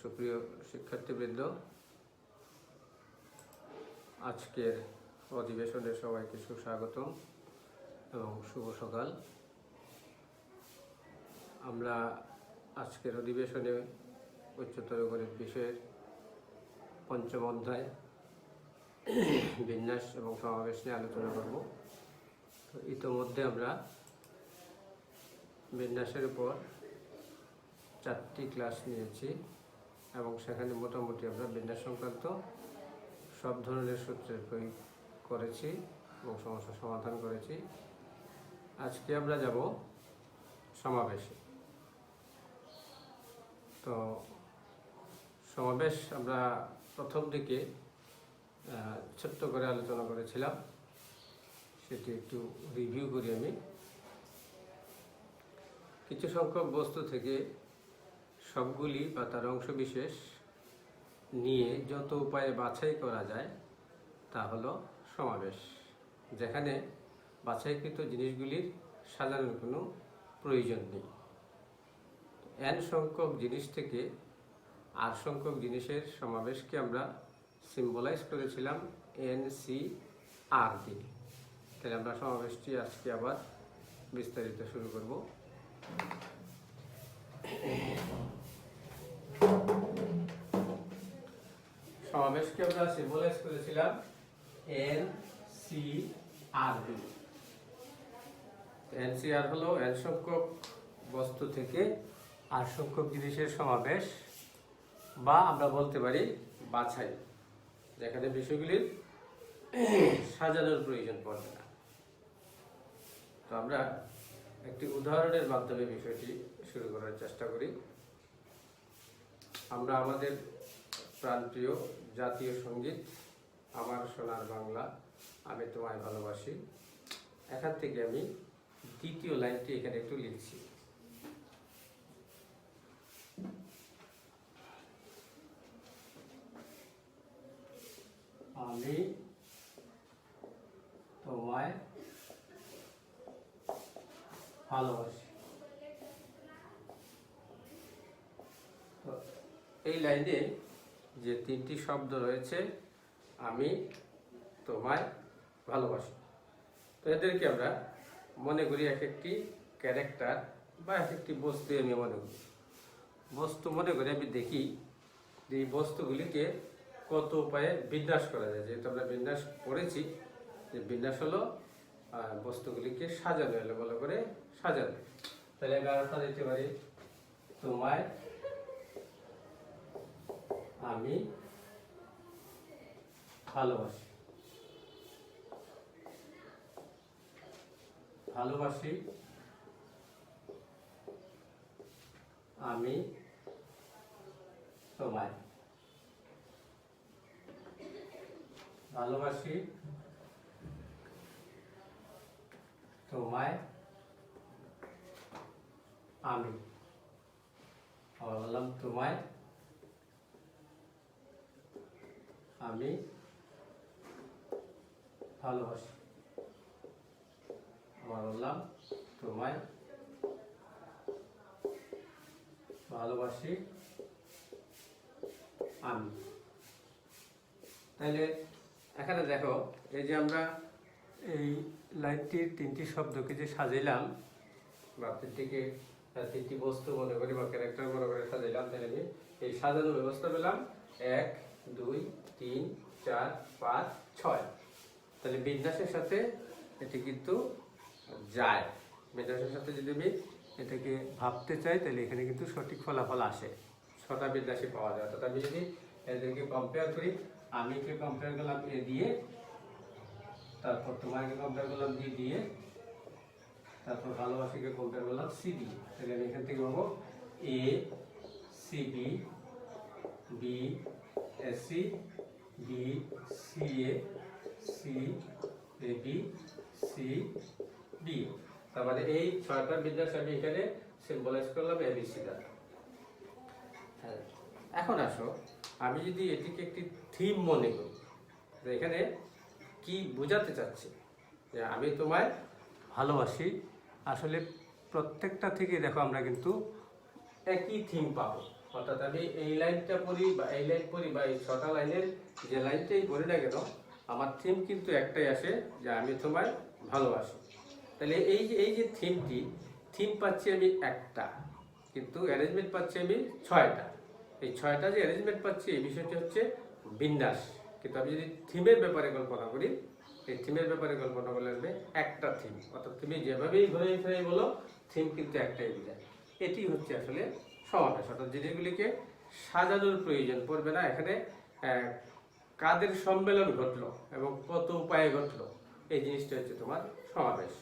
সুপ্রিয় শিক্ষার্থীবৃন্দ, আজকের অধিবেশনে সবাইকে সুস্বাগতম এবং শুভ সকাল। আমরা আজকের অধিবেশনে উচ্চতর গণিত বিষয়ের পঞ্চম অধ্যায় বিন্যাস এবং সমাবেশ নিয়ে আলোচনা করব। তো ইতোমধ্যে আমরা বিন্যাসের উপর 4টি ক্লাস নিয়েছি এবং সেখানে মোটামুটি আমরা বিন্যাস সংক্রান্ত সব ধরনের সূত্রের প্রয়োগ করেছি এবং সমস্যা সমাধান করেছি। আজকে আমরা যাব সমাবেশে। তো সমাবেশ আমরা প্রথম দিকে ছোট্ট করে আলোচনা করেছিলাম, সেটি একটু রিভিউ করি। আমি কিছু সংখ্যক বস্তু থেকে সবগুলি বা তার অংশ বিশেষ নিয়ে যত উপায়ে বাছাই করা যায় তা হলো সমাবেশ, যেখানে বাছাইকৃত জিনিসগুলির সাজানোর কোনো প্রয়োজন নেই। n সংখ্যক জিনিস থেকে r সংখ্যক জিনিসের সমাবেশকে আমরা সিম্বলাইজ করেছিলাম NCR দিয়ে। তাহলে আমরা সমাবেশটি আজকে আবার বিস্তারিত শুরু করব। সমাবেশকে আমরা সিম্বলাইজ করেছিলাম NCR দিয়ে। NCR হলো n সংখ্যক বস্তু থেকে r সংখ্যক জিনিসের সমাবেশ, বা আমরা বলতে পারি বাছাই, যেখানে বিষয়গুলির সাজানোর প্রয়োজন পড়বে না। তো আমরা একটি উদাহরণের মাধ্যমে বিষয়টি শুরু করার চেষ্টা করি। আমরা আমাদের প্রাণপ্রিয় জাতীয় সঙ্গীত আমার সোনার বাংলা আমি তোমায় ভালোবাসি, এখান থেকে আমি দ্বিতীয় লাইনটি এখানে একটু লিখছি। আমি তোমায় ভালোবাসি। তো এই লাইনে যে 3টি শব্দ রয়েছে, আমি তোমায় ভালোবাসি, তো এদেরকে আমরা মনে করি এক একটি ক্যারেক্টার বা এক একটি বস্তু। আমি মনে করি বস্তু মনে করি, আমি দেখি যে এই বস্তুগুলিকে কত উপায়ে বিন্যাস করা যায়। যেহেতু আমরা বিন্যাস পড়েছি, যে বিন্যাস হলো বস্তুগুলিকে সাজানো, এলো ভালো করে সাজানো। তাহলে আমি আরেকটা দিতে পারি, তোমায় আমি ভালোবাসি। ভালোবাসি আমি তোমায়। ভালোবাসি তোমায় আমি। আবার বললাম তোমায় আমি ভালোবাসি। আবার বললাম তোমায় ভালোবাসি আমি। তাহলে এখানে দেখো, এই যে আমরা এই লাইনটির 3টি শব্দকে যে সাজাইলাম, বা 3টি বস্তু মনে করি বা ক্যারেক্টার মনে করে সাজাইলাম, তাহলে আমি এই সাজানোর ব্যবস্থা পেলাম 1 2 3 4 5 6। তাহলে বিন্যাসের সাথে এটি কিন্তু যায়। বিন্যাসের সাথে যদি আমি এটাকে ভাবতে চাই, তাহলে এখানে কিন্তু সঠিক ফলাফল আসে, 6টা বিন্যাসে পাওয়া যায়। অর্থাৎ আমি যদি এদেরকে কম্পেয়ার করি, আমিকে কম্পেয়ার করলাম এ দিয়ে, তারপর তোমাকে কম্পেয়ার করলাম বি দিয়ে, তারপর ভালোবাসিকে কম্পেয়ার করলাম সি দিয়ে। তাহলে আমি এখান থেকে পাবো A C B, B S C, B C A, C A B, C B. তার মানে এই 6টা বিন্যাস আমি এখানে সিম্বলাইজ করলাম এবিসি দ্বারা। এখন আসো, আমি যদি এটিকে একটি থিম মনে করি, এখানে কি বোঝাতে চাচ্ছি, যে আমি তোমায় ভালোবাসি, আসলে প্রত্যেকটা থেকে দেখো আমরা কিন্তু একই থিম পাবো, অর্থাৎ আমি এই লাইনটা পড়ি বা এই লাইন পড়ি বা এই 6টা লাইনের যে লাইনটাই পড়ি না কেন, আমার থিম কিন্তু একটাই আসে, যে আমি তোমায় ভালোবাসি। তাহলে এই যে থিম পাচ্ছি আমি একটা, কিন্তু অ্যারেঞ্জমেন্ট পাচ্ছি আমি 6টা। এই 6টা যে অ্যারেঞ্জমেন্ট পাচ্ছি, এই বিষয়টি হচ্ছে বিন্যাস। কিন্তু আমি যদি থিমের ব্যাপারে কল্পনা করি, এই থিমের ব্যাপারে কল্পনা করলে আসবে একটা থিম, অর্থাৎ তুমি যেভাবেই ঘুরে ফিরে বলো, থিম কিন্তু একটাই বোঝায়। এটি হচ্ছে আসলে সমাবেশ, অর্থাৎ জিনিসগুলিকে সাজানোর প্রয়োজন পড়বে না। এখানে কাদের সম্মেলন ঘটলো এবং কত উপায়ে ঘটলো, এই জিনিসটা হচ্ছে তোমার সমাবেশ।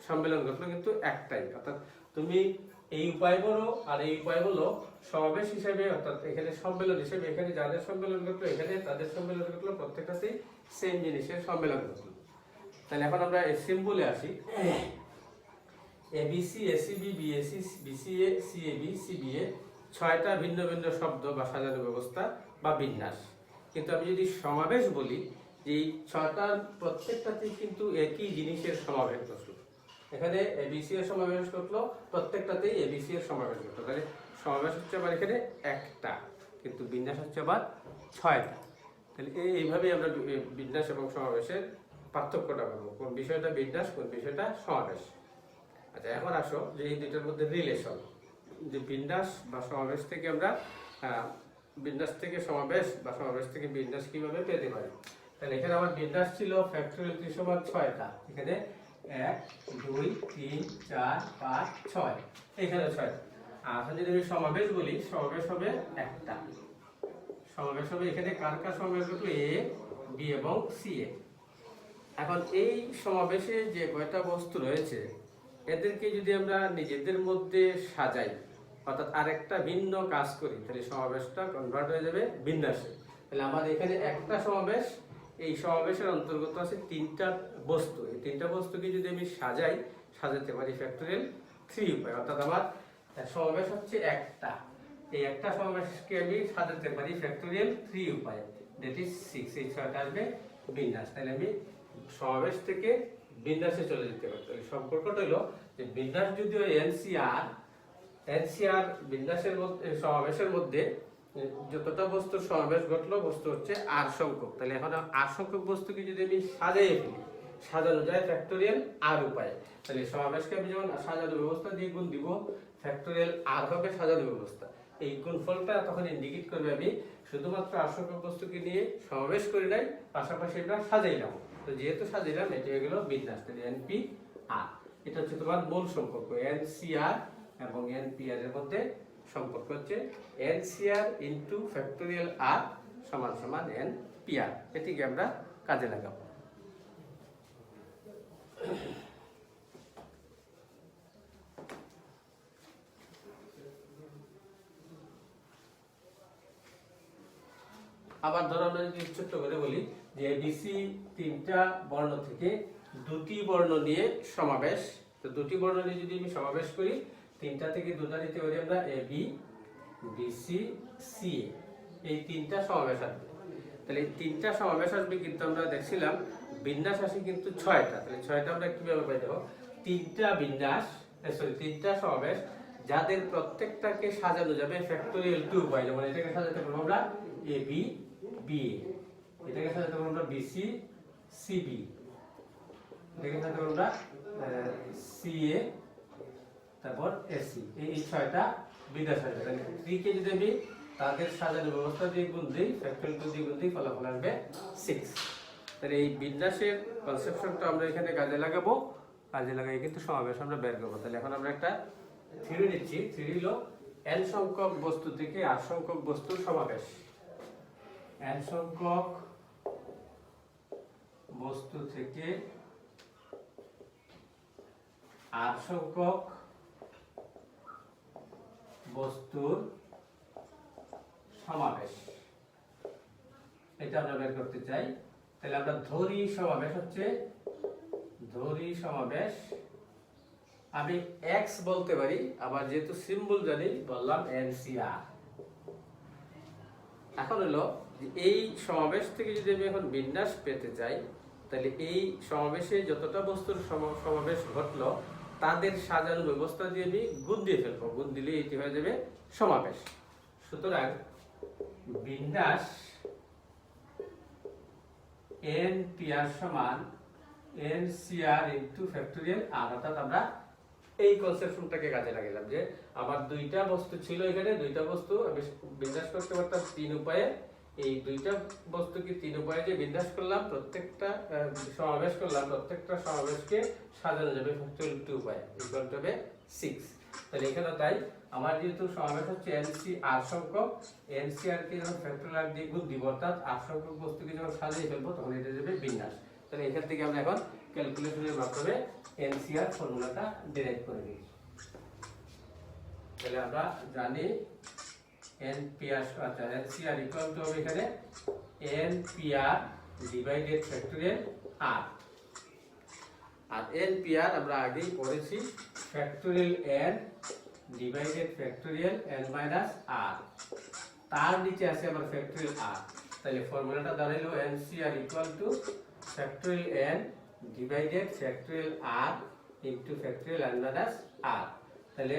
সম্মেলন ঘটলো কিন্তু একটাই, অর্থাৎ তুমি এই উপায় বলো আর এই উপায় বলো সমাবেশ হিসেবে, অর্থাৎ এখানে সম্মেলন হিসেবে, এখানে যাদের সম্মেলন ঘটলো এখানে তাদের সম্মেলন ঘটলো, প্রত্যেকটাতেই সেম জিনিসের সম্মেলন ঘটলো। তাহলে এখন আমরা সিম্বলে আসি। ABC, ACB, BAC, BCA, CAB, CBA 6টা ভিন্ন ভিন্ন শব্দ বা সাজানো ব্যবস্থা বা বিন্যাস। কিন্তু আমি যদি সমাবেশ বলি, এই 6টার প্রত্যেকটাতেই কিন্তু একই জিনিসের সমাবেশ ঘটলো। এখানে এবিসি এর সমাবেশ ঘটলো, প্রত্যেকটাতেই এবিসি এর সমাবেশ ঘটলো। তাহলে সমাবেশ হচ্ছে আবার এখানে একটা, কিন্তু বিন্যাস হচ্ছে আবার 6টা। তাহলে এইভাবেই আমরা বিন্যাস এবং সমাবেশের পার্থক্যটা করবো, কোন বিষয়টা বিন্যাস, কোন বিষয়টা সমাবেশ। আচ্ছা, এখন আসো যে এই দুটোর মধ্যে রিলেশন, যে বিন্যাস বা সমাবেশ থেকে আমরা বিন্যাস থেকে সমাবেশ বা সমাবেশ থেকে বিন্যাস কিভাবে পেতে পারি। তাহলে এখানে আমার বিন্যাস ছিল ফ্যাক্টরিয়াল 6টা, এখানে 1 2 3 4 5 6, এখানে 6টা। আর যদি আমি সমাবেশ বলি, সমাবেশ হবে একটা, সমাবেশ হবে এখানে কার কার সমাবেশ ঘটলো, এ, বি এবং সি এ। এখন এই সমাবেশে যে কয়টা বস্তু রয়েছে, এদেরকে যদি আমরা নিজেদের মধ্যে সাজাই, অর্থাৎ আরেকটা ভিন্ন কাজ করি, তাহলে সমাবেশটা কনভার্ট হয়ে যাবে বিন্যাসে। তাহলে আমার এখানে একটা সমাবেশ, এই সমাবেশের অন্তর্গত আছে 3টা বস্তু। এই 3টা বস্তুকে যদি আমি সাজাতে পারি ফ্যাক্টরিয়াল 3 উপায়, অর্থাৎ আমার সমাবেশ হচ্ছে একটা, এই একটা সমাবেশকে আমি সাজাতে পারি ফ্যাক্টরিয়াল 3 উপায়, দ্যাট ইজ 6। এই 6টা আসবে বিন্যাস। তাহলে আমি সমাবেশ থেকে বিন্যাসে চলে যেতে পারি। তাহলে সম্পর্কটা হলো যে বিন্যাস যদিও এনসিআর বিন্যাসের মধ্যে, সমাবেশের মধ্যে যতটা বস্তুর সমাবেশ ঘটলো, বস্তু হচ্ছে আর সংখ্যক। তাহলে এখন আর সংখ্যক বস্তুকে যদি আমি সাজাইয়ে ফেলি, সাজানো যায় ফ্যাক্টরিয়াল আর উপায়ে। তাহলে সমাবেশকে আমি যখন সাজানো ব্যবস্থা দিয়ে গুণ দিব, ফ্যাক্টরিয়াল আর হবে সাজানো ব্যবস্থা। এই গুণফলটা তখন ইন্ডিকেট করবে আমি শুধুমাত্র আর সংখ্যক বস্তুকে নিয়ে সমাবেশ করি নাই, পাশাপাশি আমরা সাজাইলাম। তো যেহেতু সাজাইলাম, এটা হয়ে গেল বিন্যাস। তাহলে এনপি আর, এটা হচ্ছে তোমার মূল সম্পর্ক। এনসিআর এবং এনপিআর এর মধ্যে সম্পর্ক হচ্ছে এনসিআর ইনটু ফ্যাক্টরিয়াল আর সমান সমান এনপিআর। এটিকে আমরা কাজে লাগাবো। আবার ধরো আমরা যদি ছোট্ট করে বলি যে এবিসি 3টা বর্ণ থেকে 2টি বর্ণ নিয়ে সমাবেশ। তো 2টি বর্ণ নিয়ে যদি আমি সমাবেশ করি, 3টা থেকে 2টা নিতে পারি আমরা এ বি, বিসি, সি, এই 3টা সমাবেশ আসবে। তাহলে এই 3টা সমাবেশ আসবে, কিন্তু আমরা দেখছিলাম বিন্যাস আসে কিন্তু 6টা। তাহলে 6টা আমরা কিভাবে পাই, দেখো 3টা বিন্যাস, সরি 3টা সমাবেশ, যাদের প্রত্যেকটাকে সাজানো যাবে ফ্যাক্টরিয়াল 2 উপায়। যেমন এটাকে সাজাতে পারবো আমরা এ বি, বি, এটাকে সাজাতে পারবো আমরা বিসি, সিবি, এটাকে সাজাতে পারবো আমরা সিএ, তারপর এসি। এই 6টা বিন্যাস আসবে। তাহলে 3 কে যদি আমি তাদের সাজানো ব্যবস্থা দিয়ে গুণ দিই, ফ্যাক্টরিয়াল 2 দিয়ে গুণ দিই, ফলাফল আসবে 6। তাহলে এই বিন্যাসের কনসেপশনটা আমরা এখানে কাজে লাগাবো, কাজে লাগাই কিন্তু সমাবেশ আমরা বের করবো। তাহলে এখন আমরা একটা থিওরি নিচ্ছি। থিওরি হলো n সংখ্যক বস্তু থেকে r সংখ্যক বস্তুর সমাবেশ। n সংখ্যক বস্তু থেকে r সংখ্যক বস্তুর সমাবেশ, এটা আমরা বের করতে চাই। তাহলে আমরা ধরি সমাবেশ হচ্ছে, ধরি সমাবেশ আমি x বলতে পারি, আবার যেহেতু সিম্বল জানি বললাম এনসিআর। এখন হলো এই সমাবেশ থেকে যদি আমি এখন বিন্যাস পেতে চাই, তাহলে এই সমাবেশে যতটা বস্তুর সমাবেশ ঘটলো, তাদের সাজানো ব্যবস্থা দিয়ে আমি গুণ দিয়ে ফেলবো। গুণ দিলে এটি হয়ে যাবে সমাবেশ। সুতরাং বিন্যাস n pr সমান ncr ইনটু ফ্যাক্টরিয়াল r, অর্থাৎ আমরা এই কনসেপশনটাকে কাজে লাগালাম যে আমার দুইটা বস্তু ছিল, এখানে দুইটা বস্তু আমি বিন্যাস করতে পারতাম তিন উপায়ে। এই দুইটা বস্তুকে তিন উপায়ে যে বিন্যাস করলাম, প্রত্যেকটা সমাবেশ করলাম, প্রত্যেকটা সমাবেশকে সাজানো যাবে ফ্যাক্টরিয়াল 2 উপায়ে, ইকুয়াল টু হবে 6। তাহলে এখানে তাই আমার যেহেতু সমাবেশ হচ্ছে NCR সংখ্যক, NCR কে যখন ফ্যাক্টরিয়াল দিয়ে গুণ দিব, অর্থাৎ r সংখ্যক বস্তুকে যখন সাজিয়ে ফেলবো তখন এটা যাবে বিন্যাস। তাহলে এখান থেকে আমরা এখন ক্যালকুলেশনের মাধ্যমে NCR ফর্মুলাটা ডিরাইভ করে নিই। তাহলে আমরা জানি NPR, আচ্ছা NCR ইকুয়াল টু হবে এখানে NPR ডিভাইডেড ফ্যাক্টরিয়াল R, আর NPR আমরা আগেই পড়েছি factorial N divided factorial N minus R, তার নিচে আছে আমার ফ্যাক্টরিয়াল R। তাহলে ফর্মুলাটা দাঁড়ালো NCR equal to factorial N divided factorial R into factorial N minus R। তাহলে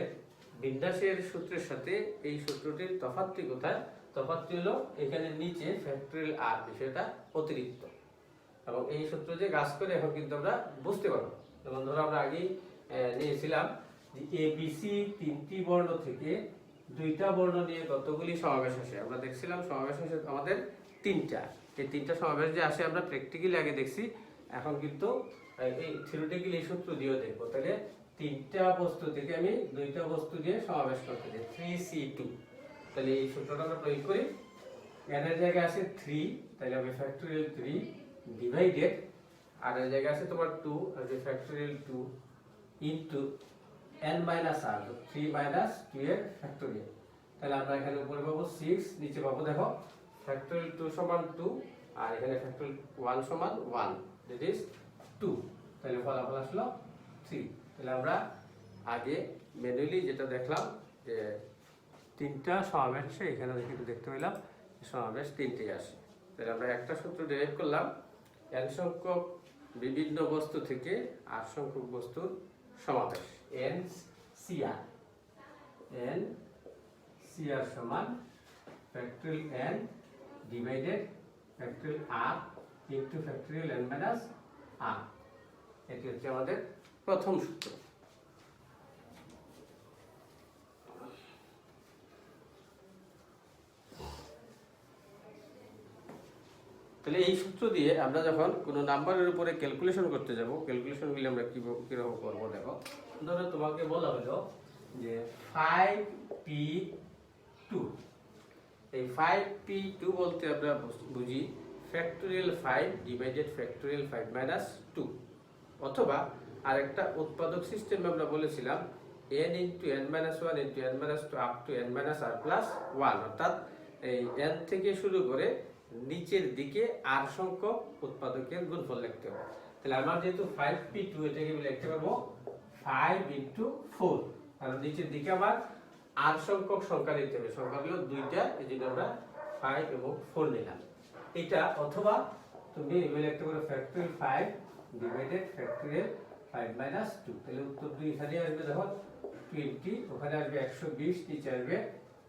বিন্যাসের সূত্রের সাথে এই সূত্রটির তফাৎটি কোথায়? তফাৎটি হলো এখানে নিচে ফ্যাক্টরিয়াল R বিষয়টা অতিরিক্ত, এবং এই সূত্র যে কাজ করে এখন কিন্তু আমরা বুঝতে পারবো। যেমন ধরো আমরা আগেই নিয়েছিলাম যে ABC তিনটি বর্ণ থেকে দুইটা বর্ণ নিয়ে কতগুলি সমাবেশ আসে। আমরা দেখছিলাম সমাবেশ আসে আমাদের তিনটা, এই তিনটা সমাবেশ যে আসে আমরা প্র্যাকটিক্যালি আগে দেখছি, এখন কিন্তু এই থিওরিটিক্যালি এই সূত্র দিয়েও দেখবো। তাহলে তিনটা বস্তু থেকে আমি দুইটা বস্তু দিয়ে সমাবেশ করতে চাই 3C2, তাহলে এই সূত্রটা আমরা প্রয়োগ করি। n এর জায়গায় আছে 3, তাহলে হবে ফ্যাক্টরিয়াল 3 ডিভাইডেড, আর এর জায়গায় আছে তোমার 2, আর যে factorial 2 into n minus r, 3 minus 2 এর ফ্যাক্টরিয়াল। তাহলে আমরা এখানে উপরে পাবো 6, নিচে পাবো দেখো ফ্যাক্টরিয়াল 2 সমান 2, আর এখানে ফ্যাক্টরিয়াল 1 সমান 1, দ্যাট ইজ 2। তাহলে ফলাফল আসলো 3। তাহলে আমরা আগে ম্যানুয়ালি যেটা দেখলাম যে তিনটা সমাবেশে এখানে কিন্তু দেখতে পেলাম সমাবেশ তিনটেই আসে। তাহলে আমরা একটা সূত্র ডিরাইভ করলাম, n সংখ্যক বিভিন্ন বস্তু থেকে r সংখ্যক বস্তুর সমাবেশ NCR, NCR সমান factorial N divided factorial R into factorial N minus R। এটি হচ্ছে আমাদের প্রথম সূত্র। তাহলে এই সূত্র দিয়ে আমরা যখন কোনো নাম্বারের উপরে ক্যালকুলেশন করতে যাব, ক্যালকুলেশনগুলি আমরা কীরকম করবো দেখো। ধরো তোমাকে বলা হলো যে 5p2, এই 5p2 বলতে আমরা বুঝি ফ্যাক্টরিয়াল 5 ডিভাইডেড ফ্যাক্টরিয়াল 5 মাইনাস 2, অথবা আরেকটা উৎপাদক সিস্টেম আমরা বলেছিলাম n into n minus 1 into n minus 2 up to n minus r plus 1, অর্থাৎ এই n থেকে শুরু করে নিচের দিকে r সংখ্যক উৎপাদকের গুণফল লিখতে হবে। তাহলে আমরা যেহেতু 5p2 এটাকে লিখতে পারবো 5 ইন্টু 4, কারণ নিচের দিকে আবার r সংখ্যক সংখ্যা লিখতে হবে, সংখ্যা হলো দুইটা, এই জন্য আমরা 5 এবং 4 নিলাম এটা। অথবা তুমি এভাবে লিখতে পারো ফ্যাক্টরিয়াল 5 ডিভাইডেড ফ্যাক্টরিয়াল 5 মাইনাস 2। তাহলে উত্তর 2 এখানে আসবে দেখো 20, ওখানে আসবে 120, নিচে আসবে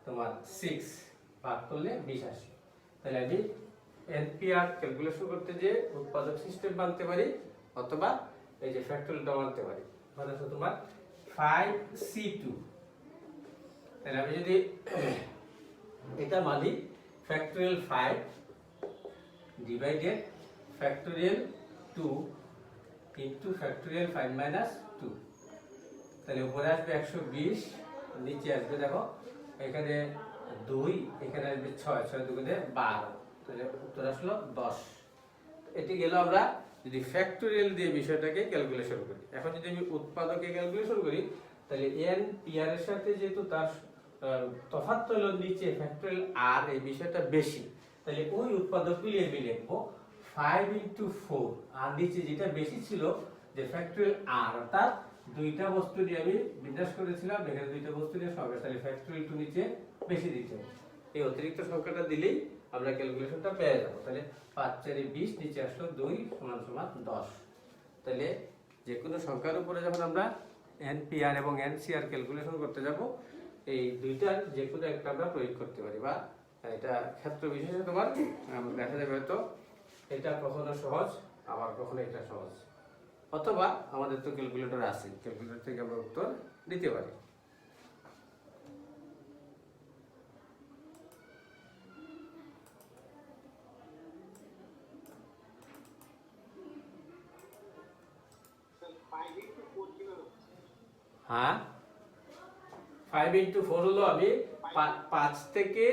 তোমার 6, ভাগ করলে 20 আসে। তাহলে আমি NPR ক্যালকুলেশন করতে যে উৎপাদক সিস্টেম বানতে পারি, অথবা এই যে ফ্যাক্টরিয়ালটা বানতে পারি, মানে হচ্ছে তোমার 5C2। তাহলে আমি যদি এটা মানি factorial 5 divided factorial 2 into factorial 5 minus 2, তাহলে উপরে আসবে 120, নিচে আসবে দেখো এখানে 2, এখানে আসবে 6, 6 দুগুণে 12, তাহলে উত্তর আসলো 10। এটি গেল আমরা যদি ফ্যাক্টরিয়াল দিয়ে বিষয়টাকে ক্যালকুলেশন করি। এখন যদি আমি উৎপাদকে ক্যালকুলেশন করি, তাহলে NPR এর সাথে যেহেতু তার তফাৎ হলো নিচে ফ্যাক্টরিয়াল R, এই বিষয়টা বেশি, তাহলে ওই উৎপাদকগুলি আমি লিখবো 5 ইনটু 4, আর নিচে যেটা বেশি ছিল যে ফ্যাক্টরিয়াল R, অর্থাৎ দুইটা বস্তু দিয়ে আমি বিন্যাস করেছিলাম, এখানে দুইটা বস্তু দিয়ে সমাবেশ, তাহলে ফ্যাক্টরিয়াল 2 নিচে বেশি দিতে হবে। এই অতিরিক্ত সংখ্যাটা দিলেই আমরা ক্যালকুলেশনটা পেয়ে যাব। তাহলে 5 4 20, নিচে আসলো 2 সমান সমান 10। তাহলে যে কোনো সংখ্যার উপরে যখন আমরা NPR এবং NCR ক্যালকুলেশন করতে যাব, এই দুইটার যে কোনো একটা আমরা প্রয়োগ করতে পারি, বা এটা ক্ষেত্র বিশেষে তোমার দেখা যাবে হয়তো এটা কখনো সহজ, আবার কখনো এটা সহজ, অথবা আমাদের তো ক্যালকুলেটর আছে, ক্যালকুলেটর থেকে আমরা উত্তর দিতে পারি। হ্যাঁ, 5 into 4 হলো আমি 5 থেকে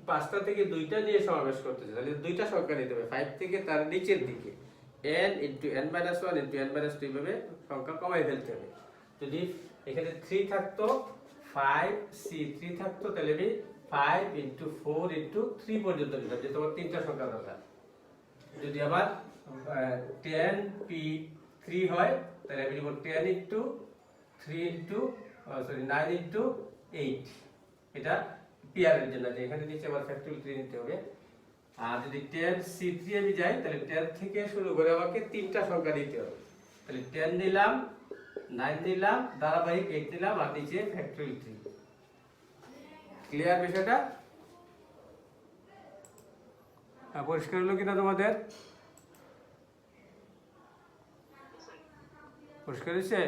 5টা থেকে 2টা দিয়ে সমাবেশ করতেছি, তাহলে 2টা সংখ্যা নিতে হবে 5 থেকে তার নিচের দিকে, n into n minus 1 into n minus 2 ভাবে সংখ্যা কমাই ফেলতে হবে। যদি এখানে 3 থাকতো 5c3 থাকতো, তাহলে আমি 5 into 4 into 3 পর্যন্ত নিতাম, যে তোমার 3টা সংখ্যা দরকার। যদি আবার 10p3 হয়, তাহলে আমি লিখব 10 into 3 into 9 into 8, এটা পিআর এর জন্য, যে এখানে নিচে আবার ফ্যাক্টরিয়াল 3 নিতে হবে। আর যদি 10c3 আমি যাই, তাহলে 10 থেকে শুরু করে আমাকে 3টা সংখ্যা নিতে হবে, তাহলে 10 নিলাম, 9 নিলাম, ধারাবাহিক 8 নিলাম, আর নিচে ফ্যাক্টরিয়াল 3। ক্লিয়ার বিষয়টা? পরিষ্কার হলো কিনা তোমাদের? পরিষ্কার হয়েছে?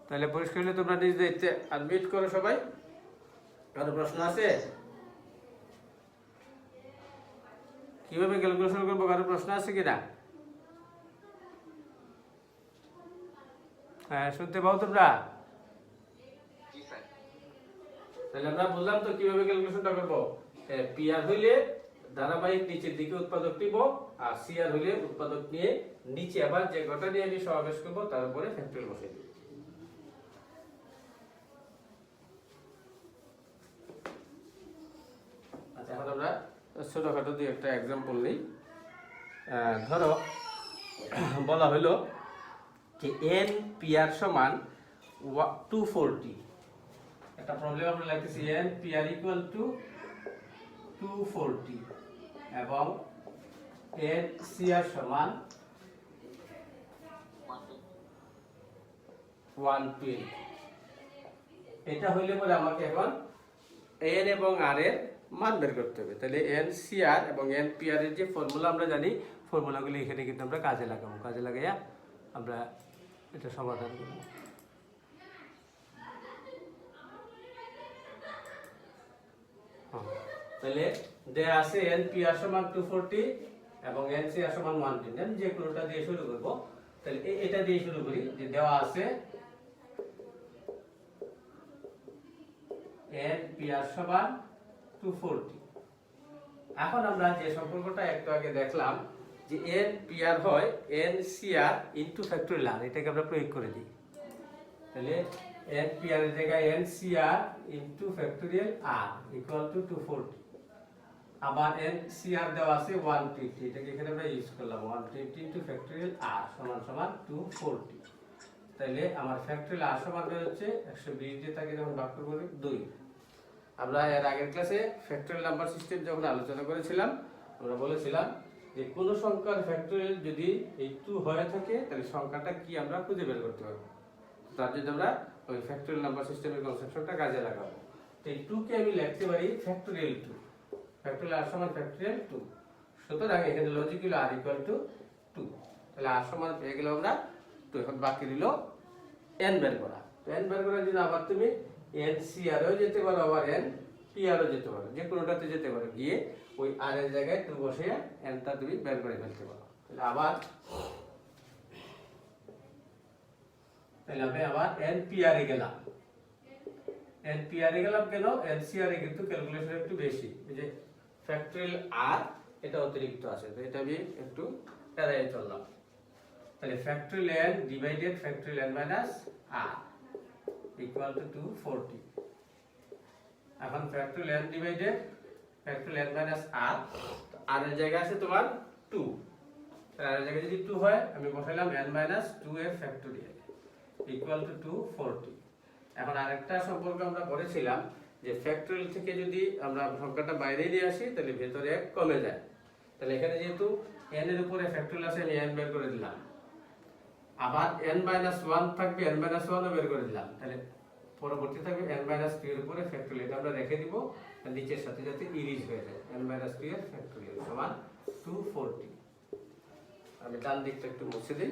তাহলে পরিষ্কার হলে তোমরা নিজ দায়িত্বে আনমিউট করো সবাই। কারো প্রশ্ন আছে? কিভাবে ক্যালকুলেশন করবো, কারো প্রশ্ন আছে কিনা? হ্যাঁ, শুনতে পাও তোমরা? তাহলে আমরা বুঝলাম তো কিভাবে ক্যালকুলেশনটা করবো। পিআর হইলে ধারাবাহিক নিচের দিকে উৎপাদক নিব, আর সিআর হইলে উৎপাদক নিয়ে নিচে আবার যে ঘটা নিয়ে আমি সমাবেশ করবো তার উপরে ফ্যাক্টরিয়াল বসাই দিব। আচ্ছা, এখন আমরা ছোটখাটো দুই একটা এক্সাম্পল নিই। ধরো বলা হলো যে n পিআর সমান 240। একটা প্রবলেম আমরা লিখতেছি n পিআর ইকুয়াল টু 240 এবং n সিআর সমান 120। এটা হইলে পরে আমাকে এখন n এবং r এর মান বের করতে হবে। তাহলে n সিআর এবং n পিআর এর যে ফর্মুলা আমরা জানি, ফর্মুলাগুলো এখানে কিন্তু আমরা কাজে লাগাবো, কাজে লাগাইয়া আমরা এটা সমাধান করব। তাহলে দেয়া আছে n পিআর সমান 240 এবং n সিআর সমান 110। আমি যে কোনোটা দিয়ে শুরু করব। তাহলে এটা দিয়ে শুরু করি, যে দেওয়া আছে n পিআর সমান 240। এখন আমরা যে সম্পর্কটা একটু আগে দেখলাম, যে n পিআর হয় n CR into factorial r, এটাকে আমরা প্রয়োগ করে দিই। তাহলে n পিআর এর জায়গায় n CR into factorial r equal to 240। আবার n সিআর দেওয়া আছে 120, এটাকে এখানে আমরা ইউজ করলাম 120 ইনটু ফ্যাক্টরিয়াল r সমান সমান 240। তাহলে আমার ফ্যাক্টরিয়াল r সমান হচ্ছে 120 দিয়ে তাকে যখন ভাগ করব 2। আমরা এর আগের ক্লাসে ফ্যাক্টরিয়াল নাম্বার সিস্টেম যখন আলোচনা করেছিলাম, আমরা বলেছিলাম যে কোন সংখ্যার ফ্যাক্টরিয়াল যদি এই 2 হয়ে থাকে, তাহলে সংখ্যাটা কি আমরা খুঁজে বের করতে পারবো। তার জন্য আমরা ওই ফ্যাক্টরিয়াল নাম্বার সিস্টেমের কনসেপ্টটা কাজে লাগাবো। তো এই 2 কে আমি লিখতে পারি ফ্যাক্টরিয়াল 2, ফ্যাক্টরিয়াল r সমান ফ্যাক্টরিয়াল 2। সুতরাং এখানে লজিক হলো r ইকুয়াল টু 2। তাহলে r সমান পেয়ে গেল আমরা। তো এখন বাকি রইল n বের করা। তো n বের করার জন্য আবার তুমি n সিআর এও যেতে পারো, আবার n পিআর এও যেতে পারো, যে কোনোটাতে যেতে পারো, গিয়ে ওই r এর জায়গায় 2 বসিয়ে n টা তুমি বের করে ফেলতে পারো। তাহলে আমি আবার n পিআর এ গেলাম। n পিআর এ গেলাম কেন? n সিআর এ কিন্তু ক্যালকুলেশন একটু বেশি, এই যে ফ্যাক্টরিয়াল r এটা অতিরিক্ত আছে, তো এটা আমি একটু এড়িয়ে চললাম। তাহলে factorial n divided factorial n minus r equal to 240। এখন factorial n divided factorial n minus r, r এর জায়গায় আছে তোমার 2, তাহলে r এর জায়গায় যদি 2 হয়, আমি বসাইলাম n মাইনাস 2 এর ফ্যাক্টরিয়াল ইকুয়াল টু 240। এখন আরেকটা সম্পর্ক আমরা পড়েছিলাম, যে ফ্যাক্টরিয়াল থেকে যদি আমরা সংখ্যাটা বাইরে নিয়ে আসি, তাহলে ভেতরে 1 কমে যায়। তাহলে এখানে যেহেতু n এর উপরে ফ্যাক্টরিয়াল আছে, আমি n বের করে দিলাম। আবার n-1 থাকবে, n-1 ও বের করে দিলাম, তাহলে পরবর্তী থাকবে n-2 এর উপরে ফ্যাক্টরিয়াল, এটা আমরা রেখে দিব নিচের সাথে যাতে ইরিজ হয়ে যায়। n-2 এর ফ্যাক্টরিয়াল সমান 240। আমি ডান দিকটা একটু মুছে দিই,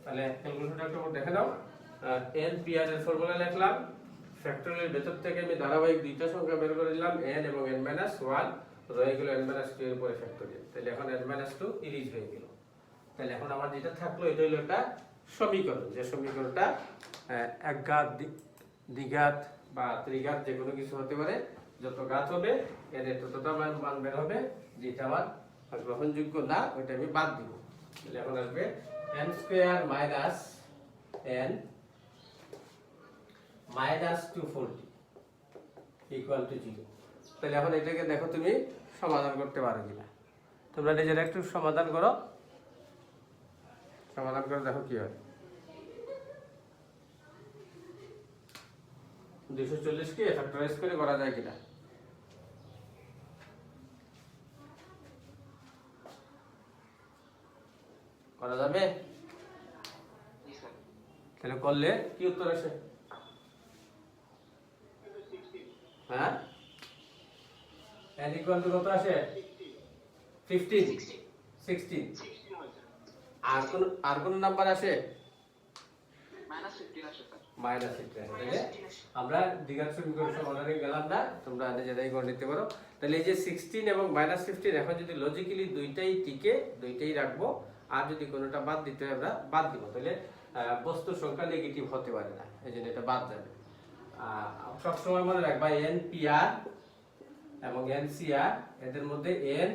তাহলে ক্যালকুলেশনটা একটু দেখে নাও। n-p-r এর ফর্মুলা লিখলাম, ফ্যাক্টরিয়াল ভেতর থেকে আমি ধারাবাহিক দুইটা সংখ্যা বের করে দিলাম, n এবং n-1, রয়ে গেল n-2 এর উপরে ফ্যাক্টরিয়াল, তাহলে এখন n-2 ইরিজ হয়ে গেল। তাহলে এখন আমার যেটা থাকলো এটা হলো একটা সমীকরণ, যে সমীকরণটা একঘাত, দ্বিঘাত বা ত্রিঘাত যে কোনো কিছু হতে পারে, যত ঘাত হবে এর ততটা মান বের হবে, যেটা আমার গ্রহণযোগ্য না ওইটা আমি বাদ দিব। তাহলে এখন আসবে n square minus n minus 240 equal to 0। তাহলে এখন এটাকে দেখো তুমি সমাধান করতে পারো কিনা, তোমরা নিজেরা একটু সমাধান করো, সমাধান করে দেখো কি হয়। 240 কে ফ্যাক্টরাইজ করে করা যায় কিনা। করা যাবে? তাহলে করলে কি উত্তর আসে? হ্যাঁ, n ইকুয়াল টু কত আসে? 15, 16। আর কোন নাম্বার আসে? -15 আসে স্যার। তাহলে আমরা দ্বিঘাত সমীকরণ সমাধানে গেলাম না, তোমরা নিজেরাই করে নিতে পারো। তাহলে এই যে 16 এবং -15 এখন যদি লজিক্যালি দুইটাই টিকে, দুইটাই রাখবো, আর যদি কোনোটা বাদ দিতে হয় আমরা বাদ দিব, তাহলে বস্তুর সংখ্যা নেগেটিভ হতে পারে না, এই জন্য এটা বাদ যাবে। সবসময় মনে রাখবা n-p-r এবং n-c-r এদের মধ্যে n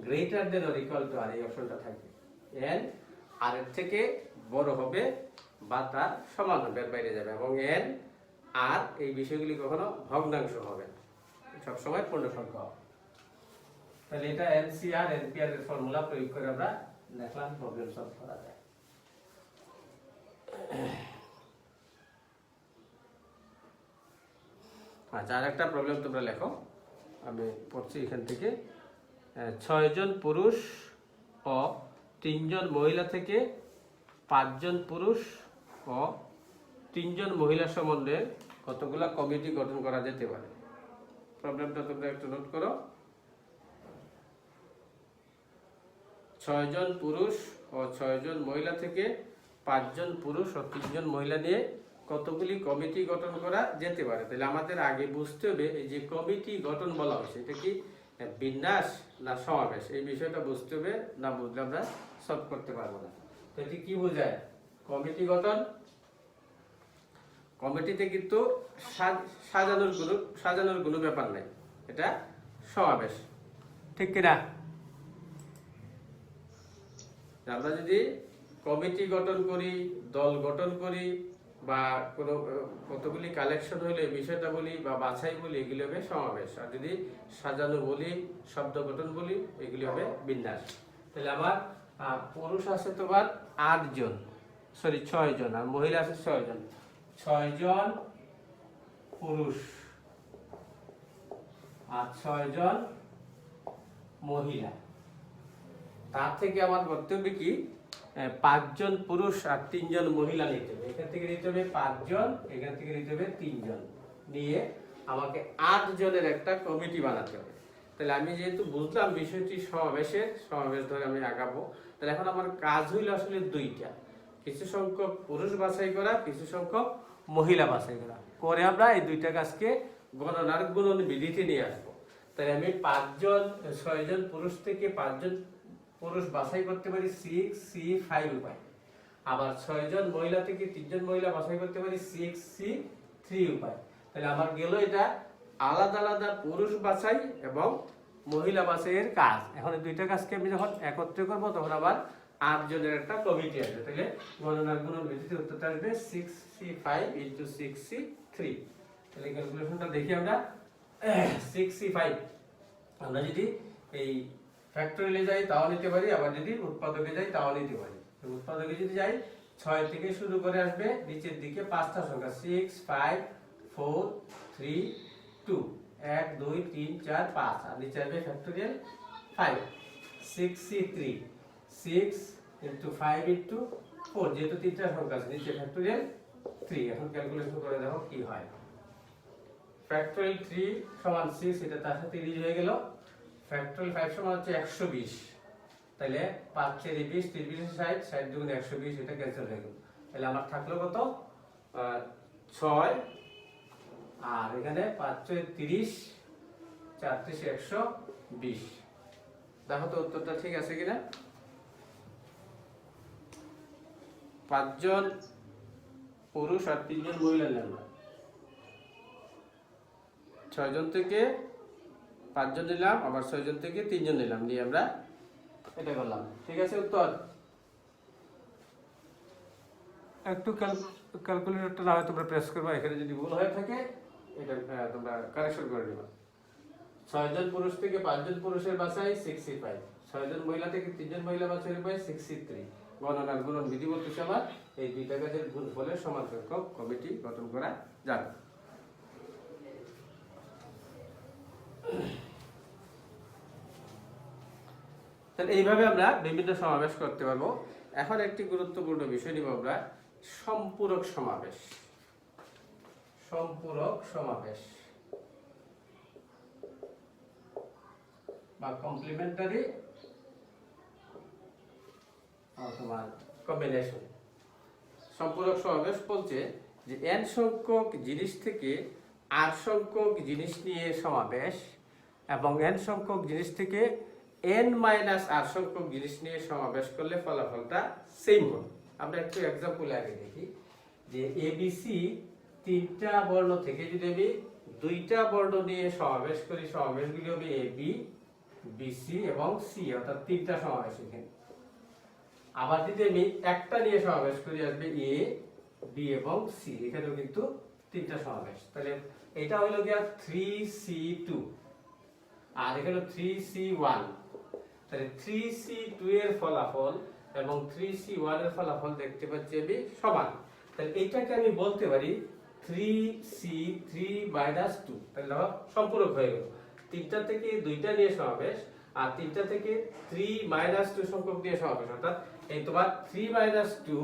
greater than or equal to r, এই অপশনটা থাকবে। n r এর থেকে বড় হবে বা তার সমান হবে, এর বাইরে যাবে, এবং n r এই বিষয়গুলি কখনো ভগ্নাংশ হবে না, সবসময় পূর্ণ সংখ্যা হবে। তাহলে এটা n-c-r n-p-r এর ফর্মুলা প্রয়োগ করে আমরা দেখলাম প্রবলেম সলভ করা যায়। আচ্ছা, আর একটা প্রবলেম তোমরা লেখো, আমি পড়ছি এখান থেকে। 6 জন পুরুষ ও 3 জন মহিলা থেকে 5 জন পুরুষ ও 3 জন মহিলা সম্বন্ধে কতগুলা কমিটি গঠন করা যেতে পারে। প্রবলেমটা তোমরা একটু নোট করো। 6 জন পুরুষ ও 6 জন মহিলা থেকে 5 জন পুরুষ ও 3 জন মহিলা নিয়ে কতগুলি কমিটি গঠন করা যেতে পারে। তাহলে আমাদের আগে বুঝতে হবে এই যে কমিটি গঠন বলা হচ্ছে এটা কি বিন্যাস না সমাবেশ, এই বিষয়টা বুঝতে হবে, না বুঝলে আমরা সলভ করতে পারবো না। তো এটি কি বোঝায়? কমিটি গঠন, কমিটিতে কিন্তু সাজানোর কোনো ব্যাপার নাই, এটা সমাবেশ, ঠিক কিনা? আমরা যদি কমিটি গঠন করি, দল গঠন করি, বা কোনো কতগুলি কালেকশন হইলে বিষয়টা বলি বা বাছাই বলি, এগুলি হবে সমাবেশ। আর যদি সাজানো বলি, শব্দ গঠন বলি, এগুলি হবে বিন্যাস। তাহলে আমার পুরুষ আছে তোমার 8 জন, সরি 6 জন, আর মহিলা আছে 6 জন। 6 জন পুরুষ আর 6 জন মহিলা, তার থেকে আমার করতে হবে কি 5 জন পুরুষ আর 3 জন মহিলা নিতে হবে। এখান থেকে নিতে হবে 5 জন, এখান থেকে নিতে হবে 3 জন, নিয়ে আমাকে 8 জনের একটা কমিটি বানাতে হবে। তাহলে আমি যেহেতু বুঝলাম বিষয়টি সমাবেশ ধরে আমি আগাবো, তাহলে এখন আমার কাজ হইল আসলে দুইটা, কিছু সংখ্যক পুরুষ বাছাই করা, কিছু সংখ্যক মহিলা বাছাই করা, করে আমরা এই দুইটা কাজকে গণনার গুণন বিধিতে নিয়ে আসবো। তাহলে আমি 6 জন পুরুষ থেকে 5 জন পুরুষ বাছাই করতে পারি 6C5 উপায়, আবার 6 জন মহিলা থেকে 3 জন মহিলা বাছাই করতে পারি 6C3 উপায়। তাহলে আমার গেল এটা আলাদা আলাদা পুরুষ বাছাই এবং মহিলা বাছাইয়ের কাজ। এখন এই দুইটা কাজকে আমি যখন একত্রে করবো তখন আবার 8 জনের একটা কমিটি আসবে। তাহলে গণনার গুণন বিধিতে উত্তরটা আসবে 6C5 × 6C3। তাহলে ক্যালকুলেশনটা দেখি আমরা। 6C5 আমরা যদি এই ফ্যাক্টরিয়ালে যাই তাও নিতে পারি, আবার যদি উৎপাদকে যাই তাও নিতে পারি। উৎপাদকে যদি যাই 6 থেকে শুরু করে আসবে নিচের দিকে 5টা সংখ্যা 6, 5, 4, 3, 2, 1, 2, 3, 4, 5, আর নিচে আসবে ফ্যাক্টরিয়াল 5। 6c3 6 into 5 into 4 যেহেতু তিনটা সংখ্যা আছে নিচে ফ্যাক্টোরিয়াল 3 এখন ক্যালকুলেশন করে দেখো কি হয় ফ্যাক্টোরিয়াল 3 সমান 6 এটা তার সাথে ইজ হয়ে গেল ফ্যাক্টোরিয়াল 5 সমান হচ্ছে 120 তাহলে 5 4 20 3 20 60 60 দুগুণ 120 এটা ক্যান্সেল হয়ে গেল তাহলে আমার থাকলো কত 6 আর এখানে 5 4 30 4 3 120 দেখো তো উত্তরটা ঠিক আছে কিনা 5 জন পুরুষ আর 3 জন মহিলা নিলাম 6 জন থেকে 5 জন নিলাম আবার 6 জন থেকে 3 জন নিলাম নিয়ে আমরা এটা করলাম ঠিক আছে উত্তর একটু ক্যালকুলেটরটা না হয় তোমরা প্রেস করবা এখানে যদি ভুল হয়ে থাকে এটা তোমরা কারেকশন করে দিবা 6 জন পুরুষ থেকে 5 জন পুরুষের বাছাই 65 6 জন মহিলা থেকে 3 জন মহিলা বাছাই পাই 63 গণনার গুণন বিধি বলতেছে আমার এই দুইটা কাজের গুণফলের সমান সংখ্যক কমিটি গঠন করা যাবে তাহলে এইভাবে আমরা বিভিন্ন সমাবেশ করতে পারবো এখন একটি গুরুত্বপূর্ণ বিষয় নিব আমরা সম্পূরক সমাবেশ সম্পূরক সমাবেশ বা কমপ্লিমেন্টারি অথবা কম্বিনেশন সম্পূরক সমাবেশ বলছে যে n সংখ্যক জিনিস থেকে r সংখ্যক জিনিস নিয়ে সমাবেশ এবং n সংখ্যক জিনিস থেকে n - r সংখ্যক জিনিস নিয়ে সমাবেশ করলে ফলাফলটা সেম হবে আমরা একটু एग्जांपल আগে দেখি যে ABC তিনটা বর্ণ থেকে যদি আমি দুইটা বর্ণ নিয়ে সমাবেশ করি সমাবেশগুলি হবে AB BC এবং C অর্থাৎ তিনটা সমাবেশ এখানে আবার যদি আমি একটা নিয়ে সমাবেশ করি আসবে A B এবং C এখানেও কিন্তু তিনটা সমাবেশ তাহলে এটা হলো গিয়া 3C2 আর এখানে 3C1 তাহলে 3C2 এর ফলাফল এবং 3C1 এর ফলাফল দেখতে পাচ্ছি আমি সমান তাহলে এইটাকে আমি বলতে পারি 3C3 - 2 তাহলে সম্পূরক হয়ে গেল তিনটা থেকে দুইটা নিয়ে সমাবেশ আর তিনটা থেকে 3 - 2 সংখ্যক নিয়ে সমাবেশ অর্থাৎ এই তোমার 3 - 2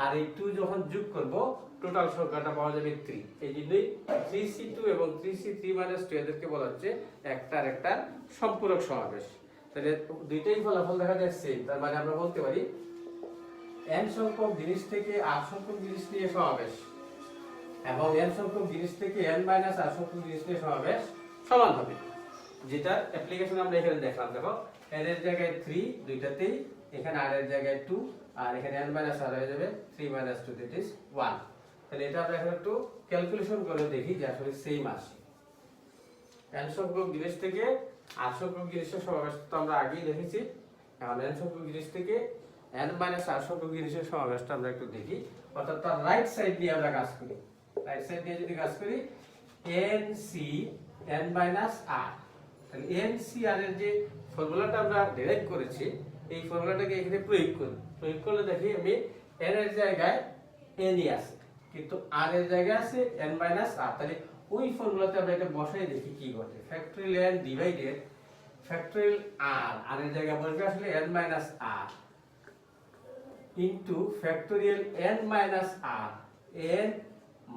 আর এই 2 যখন যোগ করব টোটাল সংখ্যাটা পাওয়া যাবে 3 এই জন্যই 3C2 এবং 3C3 - 2 এদেরকে বলা হচ্ছে একটার একটা সম্পূরক সমাবেশ তাহলে দুইটাই ফলাফল দেখা যাচ্ছে তার মানে আমরা বলতে পারি n সংখ্যক জিনিস থেকে r সংখ্যক জিনিস নিয়ে সমাবেশ এবং n সংখ্যক জিনিস থেকে n - r সংখ্যক জিনিস নিয়ে সমাবেশ সমান হবে যেটা অ্যাপ্লিকেশন আমরা এখানে দেখলাম দেখো n এর জায়গায় 3 দুইটাতেই এখানে r এর জায়গায় 2 আর এখানে n - r হয়ে যাবে 3 - 2 that is 1 তাহলে এটা আমরা এখন একটু ক্যালকুলেশন করে দেখি যে আসলে সেম আসে n সংখ্যক জিনিস থেকে r সংখ্যক জিনিসের সমাবেশ তো আমরা আগেই দেখেছি এখন n সংখ্যক জিনিস থেকে n - r সংখ্যক জিনিসের সমাবেশটা আমরা একটু দেখি অর্থাৎ তার রাইট সাইড দিয়ে আমরা কাজ করি রাইট সাইড দিয়ে যদি কাজ করি nc n - r তাহলে nc r এর যে ফর্মুলাটা আমরা ডিরাইভ করেছি এই ফর্মুলাটাকে এখানে প্রয়োগ করলে দেখি আমি n এর জায়গায় n ই আছে কিন্তু r এর জায়গায় আছে n - r তাহলে ওই ফর্মুলাতে আমরা এটা বসাই দেখি কি ঘটে factorial n divided factorial r এর জায়গায় বসবে আসলে n - r into factorial n - r n